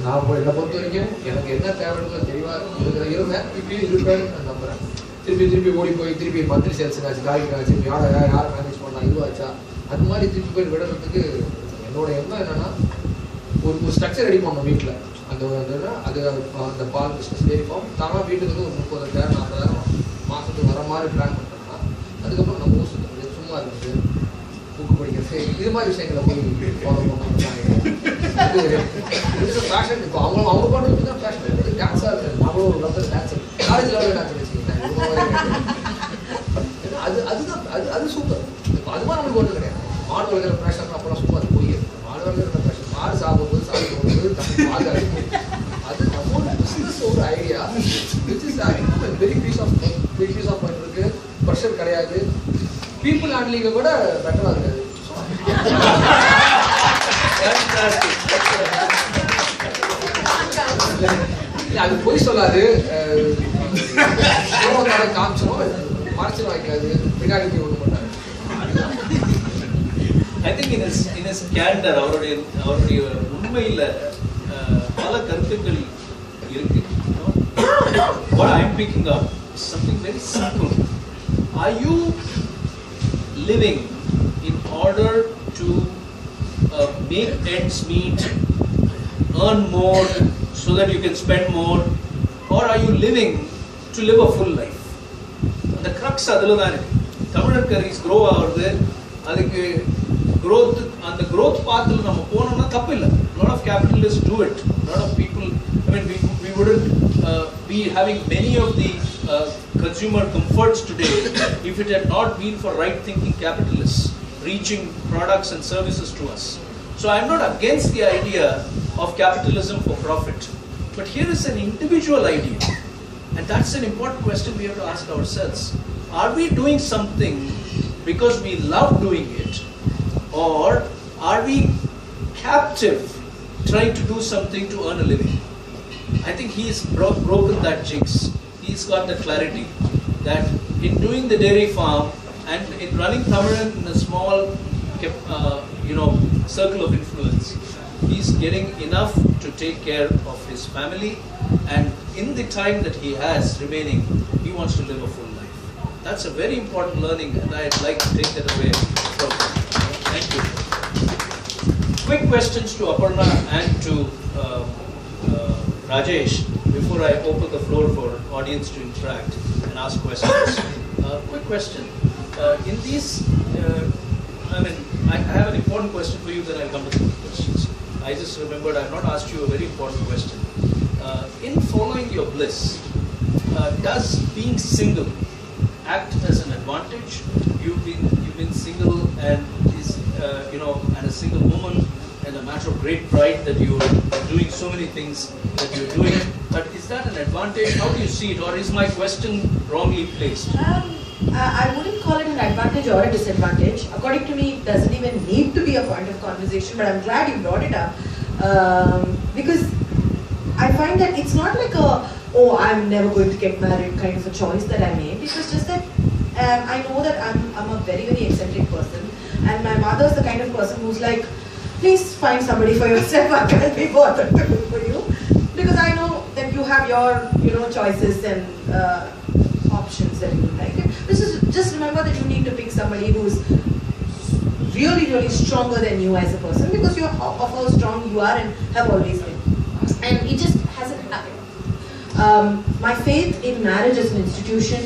நான் என்னை பொறுத்த வரைக்கும் எனக்கு என்ன தேவைன்னு தெளிவாக இருந்தேன், இப்பயும் இருப்பேன்னு நான் நம்புகிறேன். திருப்பி ஓடி போய் திருப்பி மந்த்லி சேல்ஸ் ஆச்சு, காய்கறி ஆச்சு, யாரை மேனேஜ் பண்ணலாம், இதுவாச்சா, அது மாதிரி திருப்பி போய் விடுறதுக்கு என்னோட எண்ணம் என்னன்னா ஒரு ஸ்ட்ரக்சர் ரெடி பண்ணணும் வீட்டில். அது அந்த பால் பிஸ்னஸ் டெய்ரி ஃபார்ம் தானாக வீட்டுக்கு ஒரு 30,000 40,000 மாதத்துக்கு வர மாதிரி பிளான் பண்ணிட்டோம்னா அதுக்கப்புறம் நம்ம ஊர் சுற்றுறது, சும்மா இருக்குது, புக்கு படிக்கிறது, இது மாதிரி விஷயங்களை போய் ஃபாலோ பண்ணணும். அது ஃபேஷன். இப்போ அவங்க பண்ணுறது தான் ஃபேஷன். டான்ஸாக இருக்குது, நம்மளும் ஒரு லெவலில் டான்ஸர், காலேஜ் லெவலில் டான்ஸ் வச்சுக்கிட்டேன். அது சூப்பர். இப்போ அது மாதிரி நம்மளுக்கு ஒன்றும் கிடையாது. மாடு வளர்க்குற ஃபேஷன் அப்போலாம் சும்மா அது போய் மாடு வளர்க்குற ஃபேஷன், மாடு சாப்பிடும்போது பால் அது நம்மளோட பிஸ்னஸ் ஒரு idea which is very peace of mind இருக்கு, ப்ரெஷர் கிடையாது, பீப்புள் ஹேண்ட்லிங்கை கூட பெட்டராக இருக்காது. அது போய் சொல்லாது, காமிச்சிடும், மறைச்சிடும், வைக்காது, பின்னாடி போய் ஒன்று பண்ணாரு. I think in his candor, அவருடைய உண்மையில பல கருத்துக்கள் இருக்கு. What I am picking up is something very simple. Are you living in order to make ends meet, earn more so that you can spend more, or are you living to live a full life? The crux adula dhaan irukku. Tamizhan Curries grow ஆகுது, அதுக்கு growth, அந்த growth pathல நம்ம போனோம்னா தப்பு இல்லை. Lot of capitalists do it. Lot of people, I mean, we wouldn't be having many of the consumer comforts today if it had not been for right thinking capitalists reaching products and services to us. So I'm not against the idea of capitalism for profit, but here is an individual idea, and that's an important question we have to ask ourselves. Are we doing something because we love doing it, or are we captive trying to do something to earn a living? I think he's broken that jinx. He's got the clarity that in doing the dairy farm and in running Tamizhan in a small circle of influence, he's getting enough to take care of his family, and in the time that he has remaining, he wants to live a full life. That's a very important learning, and I'd like to take that away from him. Thank you. Quick questions to Aparna and to Rajesh before I open the floor for audience to interact and ask questions. Quick question. In these, I have an important question for you, then I'll come to the quick questions. I just remembered I've not asked you a very important question. In following your bliss, does being single act as an advantage? You've been single, and is and a single woman, and a matter of great pride that you are doing so many things that you're doing. But is that an advantage? How do you see it, or is my question wrongly placed? I wouldn't call it an advantage or a disadvantage. According to me, it doesn't even need to be a point of conversation, but I'm glad you brought it up. Because I find that it's not like I'm never going to get married kind of a choice that I made. It was just that I know that I'm a very, very eccentric person, and my mother's the kind of person who's like, please find somebody for yourself, I can't be bothered to look for you. Because I know that you have your, choices and options that you would like. Just remember that you need to pick somebody who's really, really stronger than you as a person, because you're of how strong you are and have always been. And it just hasn't happened. My faith in marriage as an institution,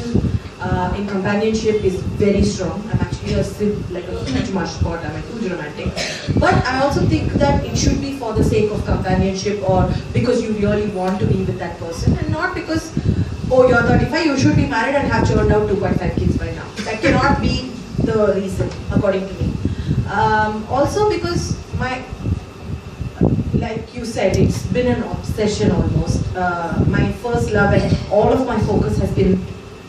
in companionship, is very strong. I'm actually a huge mushpot, I'm a huge romantic. But I also think that it should be for the sake of companionship, or because you really want to be with that person, and not because, you're 35, you should be married and have churned out 2.5 kids by now. That cannot be the reason, according to me. Also because like you said, it's been an obsession almost. My first love and all of my focus has been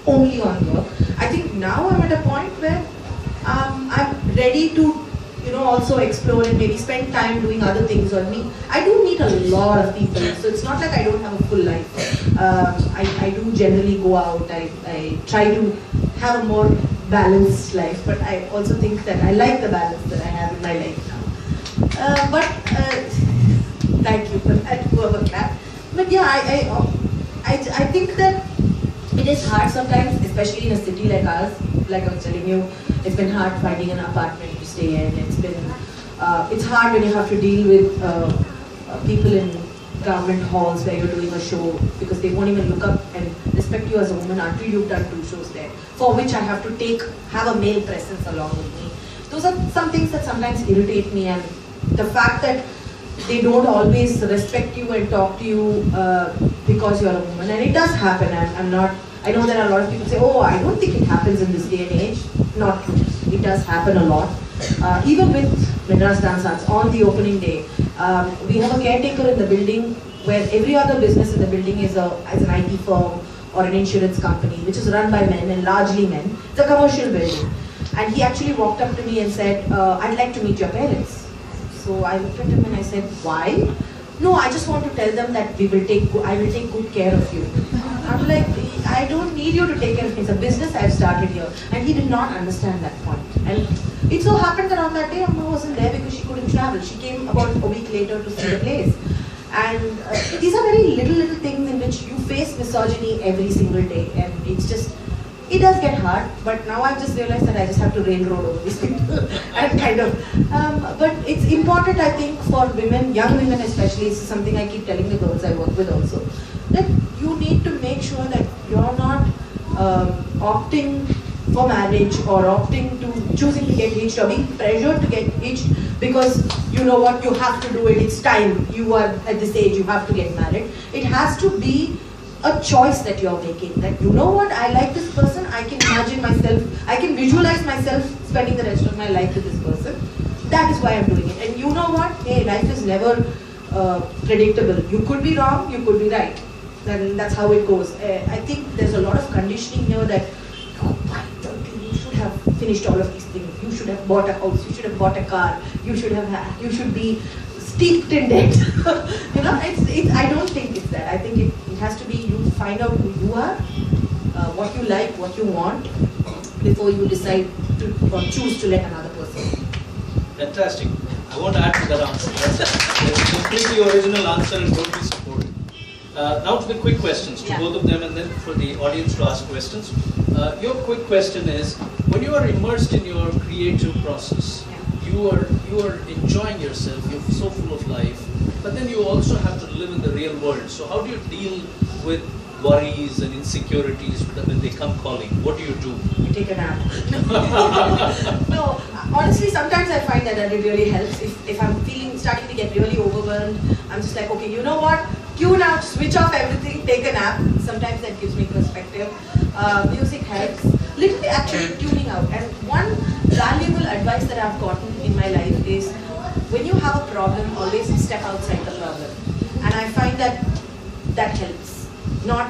only on work. I think now I'm at a point where I'm ready to, also explore and maybe spend time doing other things on me. I do meet a lot of people, so it's not like I don't have a full life. I do generally go out. I try to have a more balanced life, but I also think that I like the balance that I have in my life now. Thank you for that, whoever clapped. But yeah, I think that it is hard sometimes, especially in a city like ours. Like I was telling you, it's been hard finding an apartment to stay in. It's hard when you have to deal with people in government halls where you're doing a show, because they won't even look up and respect you as a woman until you've done 2 shows there, for which I have to have a male presence along with me. Those are some things that sometimes irritate me, and the fact that they don't always respect you and talk to you because you're a woman. And it does happen. I know there are a lot of people say, I don't think it happens in this day and age. Not true. It does happen a lot. Even with Madras Dance Arts, on the opening day, we have a caretaker in the building where every other business in the building is an IT firm or an insurance company, which is run by men, and largely men. It's a commercial building. And he actually walked up to me and said, I'd like to meet your parents. So I looked at him and I said, why? No, I just want to tell them that I will take good care of you. I'm like, I don't need you to take care of me. It's a business I've started here. And he did not understand that point. And it so happened that on that day, Amma wasn't there because she couldn't travel. She came about a week later to see the plays. And these are very little things in which you face misogyny every single day. And it does get hard, but now I've just realized that I just have to railroad over these people and but it's important, I think, for women, young women especially. This is something I keep telling the girls I work with also, that you need to make sure that you're not opting for marriage or choosing to get hitched or being pressured to get hitched because you know what, you have to do it, it's time, you are at this age, you have to get married. It has to be a choice that you're making, that you know what, I like this person, I can imagine myself, I can visualize myself spending the rest of my life with this person. That is why I'm doing it. And you know what, hey, life is never predictable. You could be wrong, you could be right. And that's how it goes. I think there's a lot of conditioning here that, you should have finished all of these things. You should have bought a house, you should have bought a car, you should be steeped in debt. I don't think it's that. I think it has to be, you find out who you are, what you like, what you want, before you decide to or choose to let another person. Fantastic. I won't add to that answer. That's a completely original answer and totally supported. Now to the quick questions, to both of them, and then for the audience to ask questions. Your quick question is, when you are immersed in your creative process, you are enjoying yourself, you're so full of life, but then you also have to live in the real world. So how do you deal with worries and insecurities when they come calling? What do you do? You take a nap. No, honestly, sometimes I find that it really helps. If I'm starting to get really overwhelmed, I'm just like, okay, you know what? Tune out, switch off everything, take a nap. Sometimes that gives me perspective. Music helps. Literally actually tuning out. And one valuable advice that I've gotten in my life is, when you have a problem, always step outside the problem. And I find that helps. Not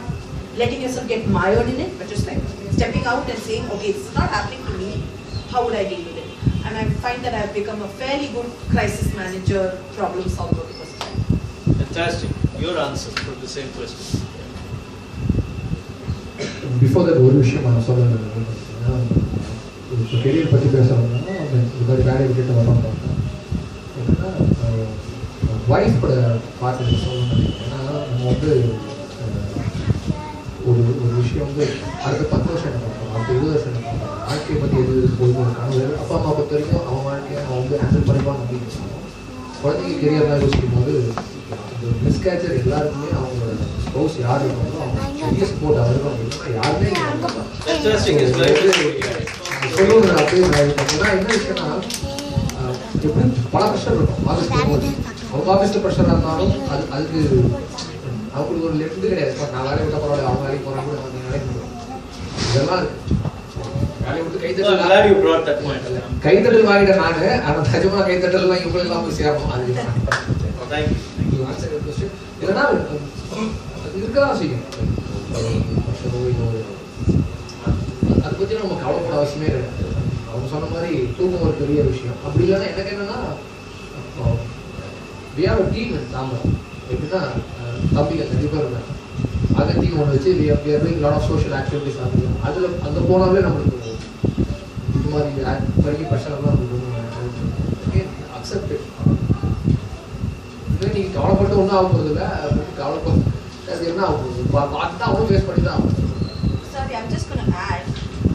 letting yourself get mired in it, but just like stepping out and saying, okay, it's not happening to me, how would I deal with it? And I find that I've become a fairly good crisis manager, problem solver because of that. Fantastic. Your answer for the same question. Before that, one விஷயம் நான் சொல்றேன். இப்போ career பற்றி பேசுறோம்னா இந்த மாதிரி வேலையை விட்டுட்டு வரோம். என்னன்னா வைஃபோட பார்த்து சொல்லணும். ஏன்னா நம்ம வந்து ஒரு விஷயம் வந்து அடுத்த 10 வருஷம் என்ன பண்ணுறோம், அடுத்த 20 வருஷம் என்ன பண்ணுறோம், வாழ்க்கையை பற்றி எது போதும் கனவு அப்பா அம்மா பொறுத்த வரைக்கும் அவன் வாழ்க்கையை அவன் வந்து ஹேண்டில் பண்ணிப்பாங்க அப்படின்னு சொன்னாலும், குழந்தைங்க கெரியர்லாம் யோசிக்கும் போது இந்த பிளிஸ் கேச்சர் எல்லாருக்குமே அவங்களோட ஸ்பௌஸ் யார் இருக்காங்களோ அவங்க பெரிய சப்போர்ட் அவருக்கும் அப்படின்னா யாருமே சொல்லுவது அப்படியே பார்த்தீங்கன்னா என்ன விஷயம்னா, எப்படி பல ப்ரெஷர் இருக்கும் ஆஃபீஸ் போகும்போது. அவங்க ஆஃபீஸில் ப்ரெஷராக இருந்தாலும் அதுக்கு அவங்களுக்கு ஒரு லெஃப்ட் கிடையாது. நான் வேலையை விட்ட பரவாயில்ல, அவங்க வேலைக்கு போகிறாங்க கூட வந்து வேலைக்கு போகிறோம். இதெல்லாம் இருக்கு. வேலையை விட்டு கைத்தட்டல் வாங்கிட்டேன் நான். ஆனால் நிஜமாக கைத்தட்டல்லாம் இவங்களுக்கெல்லாம் போய் சேரணும். அது இல்லைன்னா அது இருக்கதான் செய்யும். அதை பற்றி நம்ம கவலைப்பட அவசியமே கிடையாது. அவங்க சொன்ன மாதிரி தூக்கம் ஒரு பெரிய விஷயம். அப்படி இல்லைன்னா எனக்கு என்னன்னா, we have a team in Tambaram. எப்படின்னா தம்பிகள் 2 பேர் இருந்தாங்க. அகத்தியும் ஒன்று வச்சு we are doing lot of social activities. அதில் அங்கே போனாலே நம்மளுக்கு இது மாதிரி வரைக்கும் பிரச்சனைலாம் நம்மளுக்கு அக்செப்ட். இல்லை நீங்கள் கவலைப்பட்டு ஒன்றும் ஆக போகிறது இல்லை, கவலைப்பட்டு அது என்ன ஆக போகுது பார்த்து தான் அவனும் ஃபேஸ் பண்ணி தான் ஆகும். Sorry, I'm just going to add.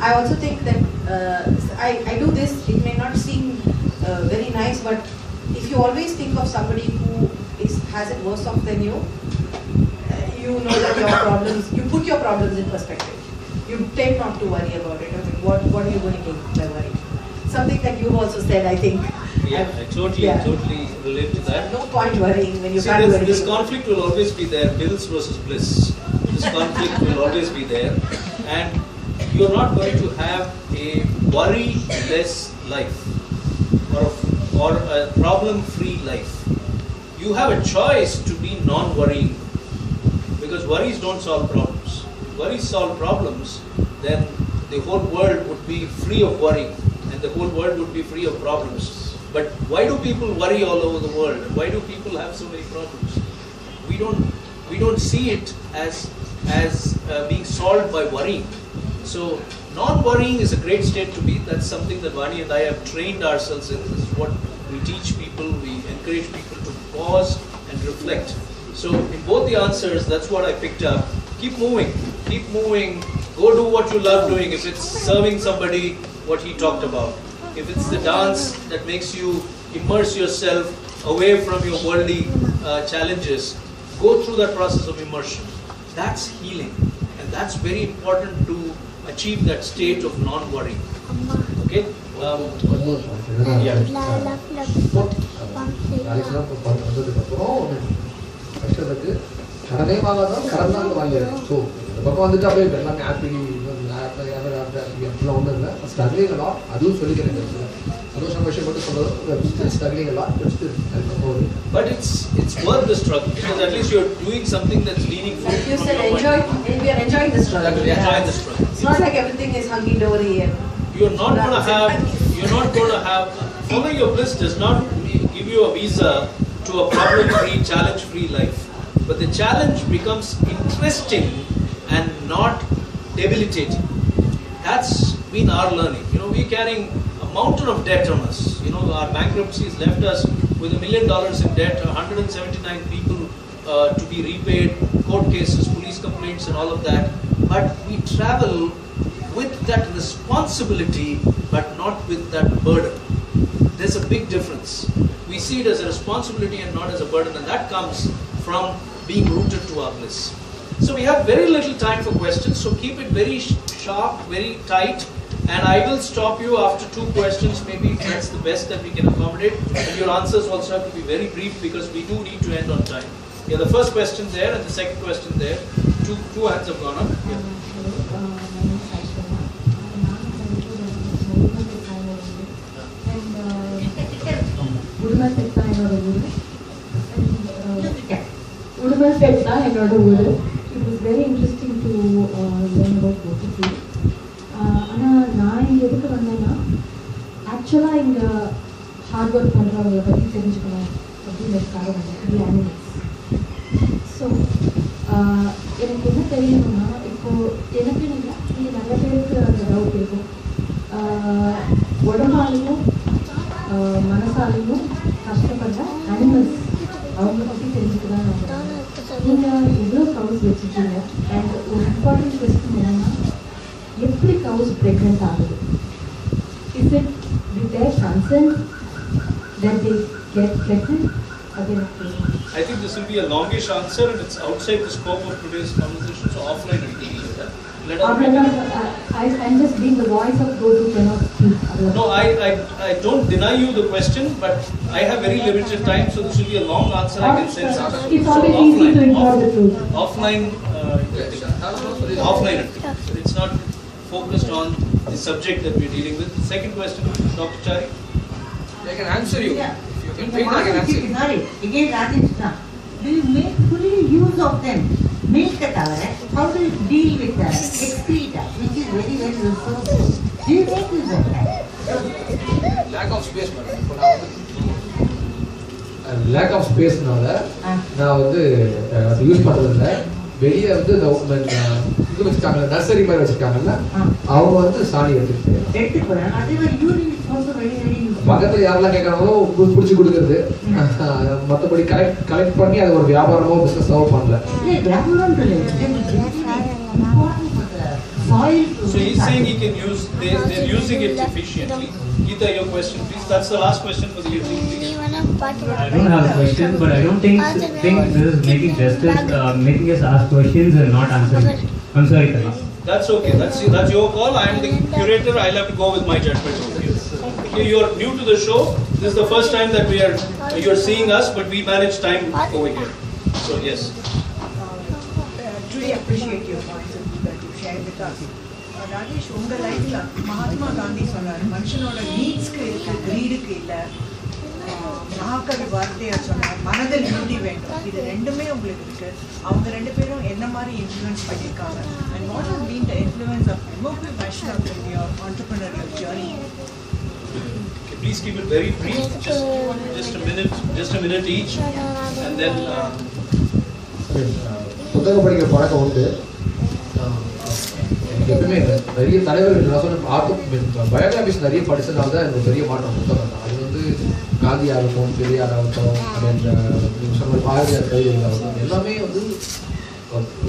I also think that I do this, it may not seem very nice, but if you always think of somebody who has it worse off than you, you know that your problems, you put your problems in perspective. You tend not to worry about it. I mean, what are you going to gain by worrying? Something that you've also said, I think. Yeah, I totally relate to that. No point worrying when you See, can't do anything. This conflict will always be there, bills versus bliss. This conflict will always be there, and you're not going to have a worry-less life or a problem-free life. You have a choice to be non-worrying, because worries don't solve problems. Worries solve problems, then the whole world would be free of worrying, and the whole world would be free of problems. But why do people worry all over the world? Why do people have so many problems? We don't see it as being solved by worrying. So non-worrying is a great state to be. That's something that Vani and I have trained ourselves in. This is what we teach people. We encourage people to pause and reflect. So in both the answers, that's what I picked up. Keep moving. Keep moving. Go do what you love doing. If it's serving somebody, what he talked about. If it's the dance that makes you immerse yourself away from your worldly challenges, go through that process of immersion. That's healing. And that's very important to achieve that state of non-worry. Okay? One more point. Yeah. கஷ்டத்துக்கு கடனே வாங்காதான் கடன் தான் வாங்கிடுறேன். So இந்த பக்கம் வந்துட்டு அப்படியே எல்லாமே happy அப்படிலாம் ஒன்றும் இல்லை. ஸ்ட்ரகிளிங் எல்லாம் அதுவும் சொல்லிக்கிறேன். அதுவும் சந்தோஷம் மட்டும் சொல்றது ஸ்ட்ரகிளிங் எல்லாம் but it's worth the struggle, because at least you're doing something that's meaningful. Like you said, we are enjoying the struggle. Exactly, enjoying the struggle. It's not like everything is hunky-dory and You're not going to have following your bliss does not give you a visa to a problem-free, challenge-free life. But the challenge becomes interesting and not debilitating. That's been our learning. We're carrying a mountain of debt on us. You know, our bankruptcies left us with $1 million in debt, 179 people to be repaid, court cases, police complaints and all of that. But we travel with that responsibility, but not with that burden. There's a big difference. We see it as a responsibility and not as a burden, and that comes from being rooted to our bliss. So we have very little time for questions, so keep it very sharp, very tight, and I will stop you after 2 questions. Maybe that's the best that we can accommodate, and your answers also have to be very brief because we do need to end on time. Yeah, the first question there and the second question there. Two hands have gone up. Yeah. It was very interesting to learn about both of you. Actually, in the hard work so, எனக்கு என்ன தெரியணும்னா இப்போ எனக்கு இங்கே நிறைய பேருக்கு அந்த doubt இருக்கும் உடம்பாலையும் மனசாலையும் கஷ்டப்படுற அனிமல்ஸ் அவங்கள பற்றி தெரிஞ்சுக்கலாம் நீங்கள் எவ்வளோ கவுஸ் வச்சுருக்கீங்க அண்ட் ஒரு இம்பார்ட்டன்ட் கொஸ்டின் என்னன்னா எப்படி கவுஸ் ப்ரெக்னென்ட் ஆகுது is it with their concern that they get pregnant again? I think this will be a longish answer and it's outside the scope of today's conversation, so offline it will be better. I'm just being the voice of those who cannot speak. No, I don't deny you the question, but I have very limited time, so this will be a long answer. I can sense. It's always easy to ignore the truth. Offline, it's not focused on the subject that we're dealing with. The second question, Dr. Chari. I can answer you. Yeah. Sorry, again Rajesh, do you make full use of them? Milk tavara, how do you deal with the excreta, which is very, very resourceful? Do you make use of that? Lack of space, madam. Lack of space நால நான் வந்து use பண்றது இல்ல. வெளியே வந்து இது வச்சிருக்காங்க, nursery மாதிரி வச்சிருக்காங்கல்ல, அவங்க வந்து சாணி எடுத்துட்டு போறாங்க. அதே மாதிரி urine is also very, very useful. பக்கத்துல யாரெல்லாம் கேட்கறாங்களோ பிடிச்சி கொடுக்கறது, மற்றபடி கலெக்ட் பண்ணி அது ஒரு வியாபாரமோ பிசினஸோ பண்ணல. So he's saying he can use, they're using it efficiently. Geeta, your question please. That's the last question for the evening, please. I don't have a question, but I don't think this is making justice, making us ask questions and not answering it. I'm sorry, Karis. That's okay. That's your call. I am the curator. I'll have to go with my judgment over here. Okay, you're new to the show. This is the first time that you're seeing us, but we manage time over here. So yes. Truly appreciate your points that you shared with us. Rajesh, unga life la Mahatma Gandhi சொன்னார், மனுஷனோட நீட்ஸ்க்கு இருக்க கிரீடுக்கு இல்ல, மகாகவி வார்த்தையா சொன்னார், மனதில் நீதி வேண்டும். இது ரெண்டுமே உங்களுக்கு இருக்கு. அவங்க ரெண்டு பேரும் என்ன மாதிரி இன்ஃப்ளூயன்ஸ் பண்ணியிருக்காங்க, and what has been the influence of Mukhi Vaishnav in your entrepreneurial journey? Okay, please keep it very brief. Just a minute each, and then. புத்தகம் படிக்கிற பழக்கம் உண்டு. எப்பவுமே நிறைய தலைவர்கள் நான் சொன்ன பயோகிராபிஸ் நிறைய படிச்சதுனால தான் எனக்கு பெரிய மாற்றம் புத்தகம் தான். அது வந்து காந்தியாகட்டும், பெரியாராகட்டும், சொன்ன பாரதியார் கவிதைகளாகட்டும், எல்லாமே வந்து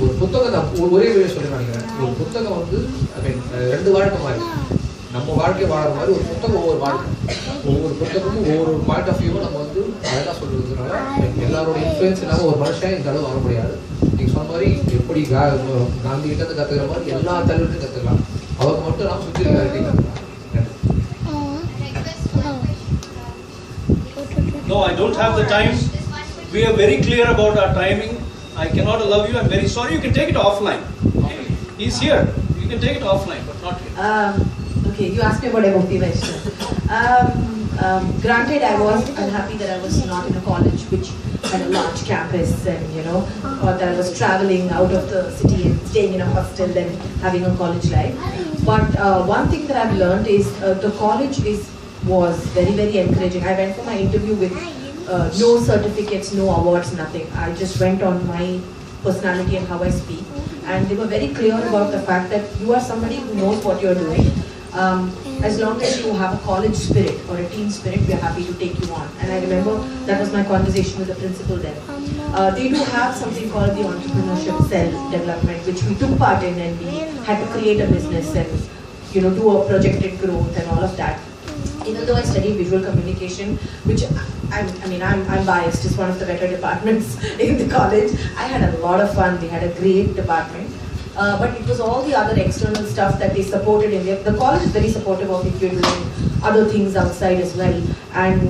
ஒரு புத்தகம் நான் ஒரே வழியை சொல்லி நினைக்கிறேன். ஒரு புத்தகம் வந்து ரெண்டு வாழ்க்கை மாதிரி, நம்ம வாழ்க்கை வாழற மாதிரி ஒரு புத்தகம் ஒவ்வொரு வாழ்க்கை, ஒவ்வொரு புத்தகமும் ஒவ்வொரு பாயிண்ட் ஆஃப் வியூவும் நம்ம வந்து அழகாக சொல்றதுனால எல்லாரோட இன்ஃப்ளூயன்ஸ் இல்லாமல் ஒரு மனுஷன் இந்த அளவு வர முடியாது. நீங்கள் சொன்ன மாதிரி எப்படி காந்தி கிட்ட கற்றுக்கிற மாதிரி எல்லா தலைவர்கிட்டும் கற்றுக்கலாம். அவருக்கு மட்டும் நாம் சுற்றி இருக்காருக்கிட்டையும் கற்றுக்கலாம். No, I don't have the time. We are very clear about our timing. I cannot allow you. I'm very sorry. You can take it offline. Okay. He's here. You can take it offline, but not here. Okay, you asked me about Mukhi Vaishnav. Granted, I was unhappy that I was not in a college which had a large campus, and or that I was traveling out of the city and staying in a hostel and having a college life. But one thing that I've learned is the college was very, very encouraging. I went for my interview with no certificates, no awards, nothing. I just went on my personality and how I speak, and they were very clear about the fact that you are somebody who knows what you're doing. As long as you have a college spirit or a team spirit, we are happy to take you on. And I remember that was my conversation with the principal there. They do have something called the entrepreneurship cell development, which we took part in, and we had to create a business and do a projected growth and all of that. Even though I studied visual communication, which I'm biased, it's one of the better departments in the college. I had a lot of fun. We had a great department. But it was all the other external stuff that they supported in there. The college is very supportive of if you're doing other things outside as well. And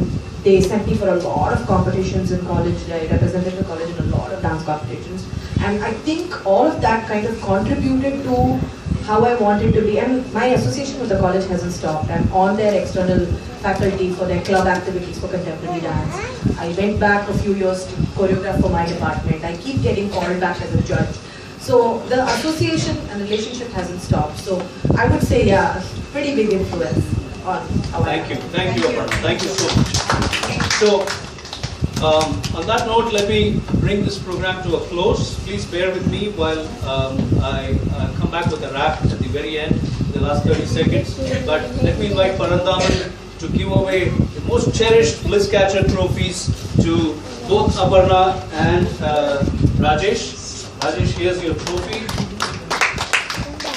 they sent me for a lot of competitions in college. I represented the college in a lot of dance competitions. And I think all of that kind of contributed to how I wanted to be. And my association with the college hasn't stopped. I'm on their external faculty for their club activities for contemporary dance. I went back a few years to choreograph for my department. I keep getting called back as a judge. So the association and relationship hasn't stopped. So I would say, yeah, pretty big influence on our. Thank you, Aparna. Thank you so much. So on that note, let me bring this program to a close. Please bear with me while I come back with a rap at the very end, the last 30 seconds. But let me invite Parandaman to give away the most cherished Bliss Catcher trophies to both Aparna and Rajesh. Rajesh, here's your trophy.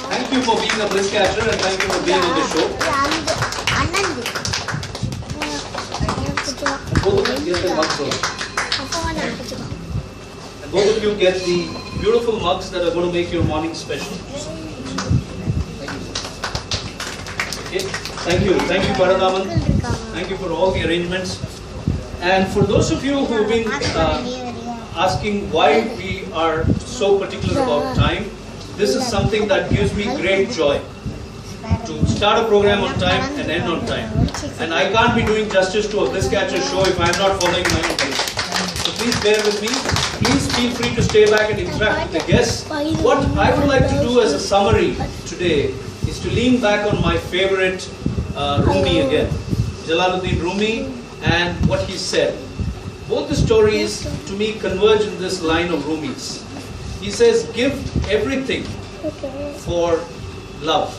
Thank you for being a Bliss Catcher and thank you for being on the show. Both of you get the mugs also. And both of you get the beautiful mugs that are going to make your morning special. Okay. Thank you, Parandaman. Thank you for all the arrangements. And for those of you who've been asking why we are so particular about time, this is something that gives me great joy. To start a program on time and end on time. And I can't be doing justice to a Bliss Catcher show if I'm not following my own pace. So please bear with me. Please feel free to stay back and interact with the guests. What I would like to do as a summary today is to lean back on my favorite Rumi again. Jalaluddin Rumi and what he said. Both the stories to me converge in this line of Rumi's. He says, give everything for love.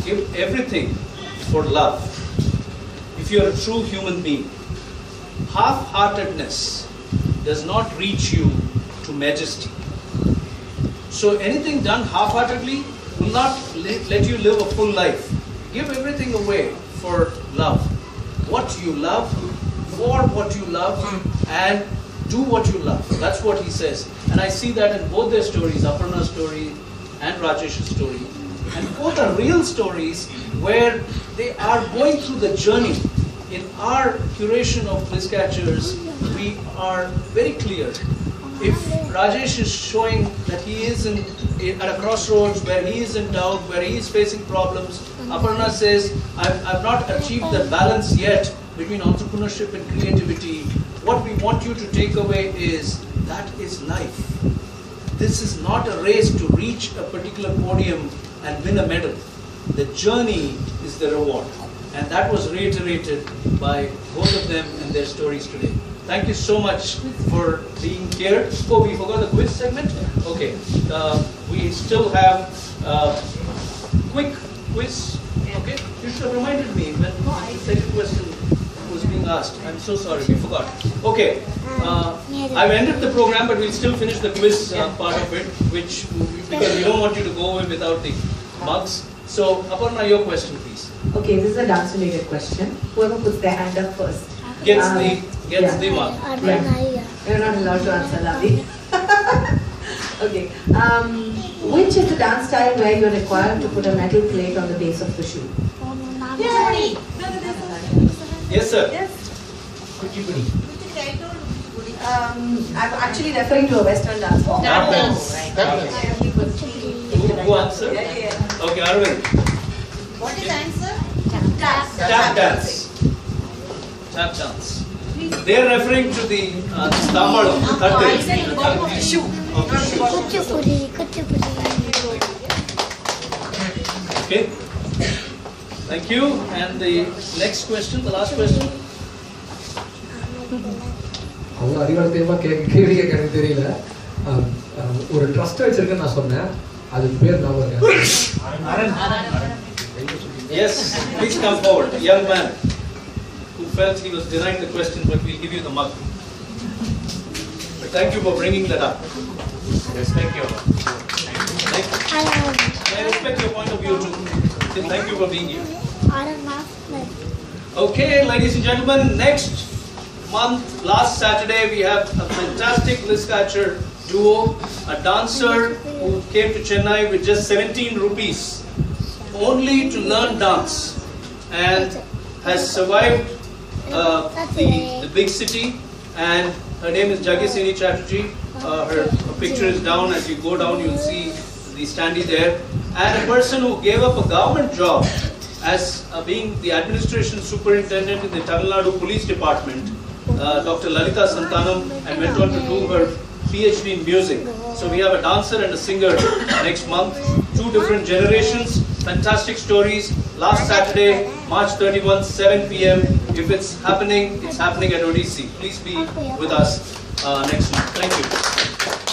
Give everything for love. If you are a true human being, half-heartedness does not reach you to majesty. So anything done half-heartedly will not let you live a full life. Give everything away for love. What you love, for what you love, and do what you love. That's what he says. And I see that in both their stories, Aparna's story and Rajesh's story. And both are real stories where they are going through the journey. In our curation of Bliss Catchers, we are very clear. If Rajesh is showing that he is at a crossroads where he is in doubt, where he is facing problems, Aparna says, I've not achieved the balance yet between entrepreneurship and creativity. What we want you to take away is that is life. This is not a race to reach a particular podium and win a medal. The journey is the reward. And that was reiterated by both of them in their stories today. Thank you so much for being here. Oh, we forgot the quiz segment? Okay. We still have quick quiz. Okay. You should have reminded me when the second question was being asked. I'm so sorry, we forgot. Okay. I've ended the program, but we'll still finish the quiz part of it, because we don't want you to go away without the mugs. So, Aparna, your question, please. Okay, this is a dance-related question. Whoever puts their hand up first gets the mug. Yeah. You're not allowed to answer, Lavi. Okay. Which is the dance style where you're required to put a metal plate on the base of the shoe? Yay! Yes, sir. Yes. I'm actually referring to a Western dance form. Tap dance. Who answer? Yeah. Okay, Arvind. What is the answer? Tap dance. Tap dance. They are referring to the tambalam, the shoe. Okay. Thank you. And the next question, the last question. அவங்க அறிவாளத்தையுமா கேள்வி எனக்கு தெரியல. ஒரு trust வச்சிருக்கேன்னு நான் சொன்னேன். அது பேர் ஞாபகம் இருக்கா? Yes, please come forward. A young man who felt he was denied the question, but we'll give you the mug. But thank you for bringing that up. Yes, thank you. Thank you. I respect your point of view too. Thank you for being here. Okay, ladies and gentlemen, next month, last Saturday, we have a fantastic Bliss Catcher duo, a dancer who came to Chennai with just 17 rupees only to learn dance and has survived the big city, and her name is Jagisini Chatterjee. Her picture is down. As you go down, you'll see the standee there. And a person who gave up a government job as being the administration superintendent in the Tamil Nadu Police Department, Dr. Lalita Santanam, and went on to do her PhD in music. So we have a dancer and a singer next month, two different generations, fantastic stories. Last Saturday, March 31, 7 p.m. If it's happening at Odyssey. Please be with us next month. Thank you.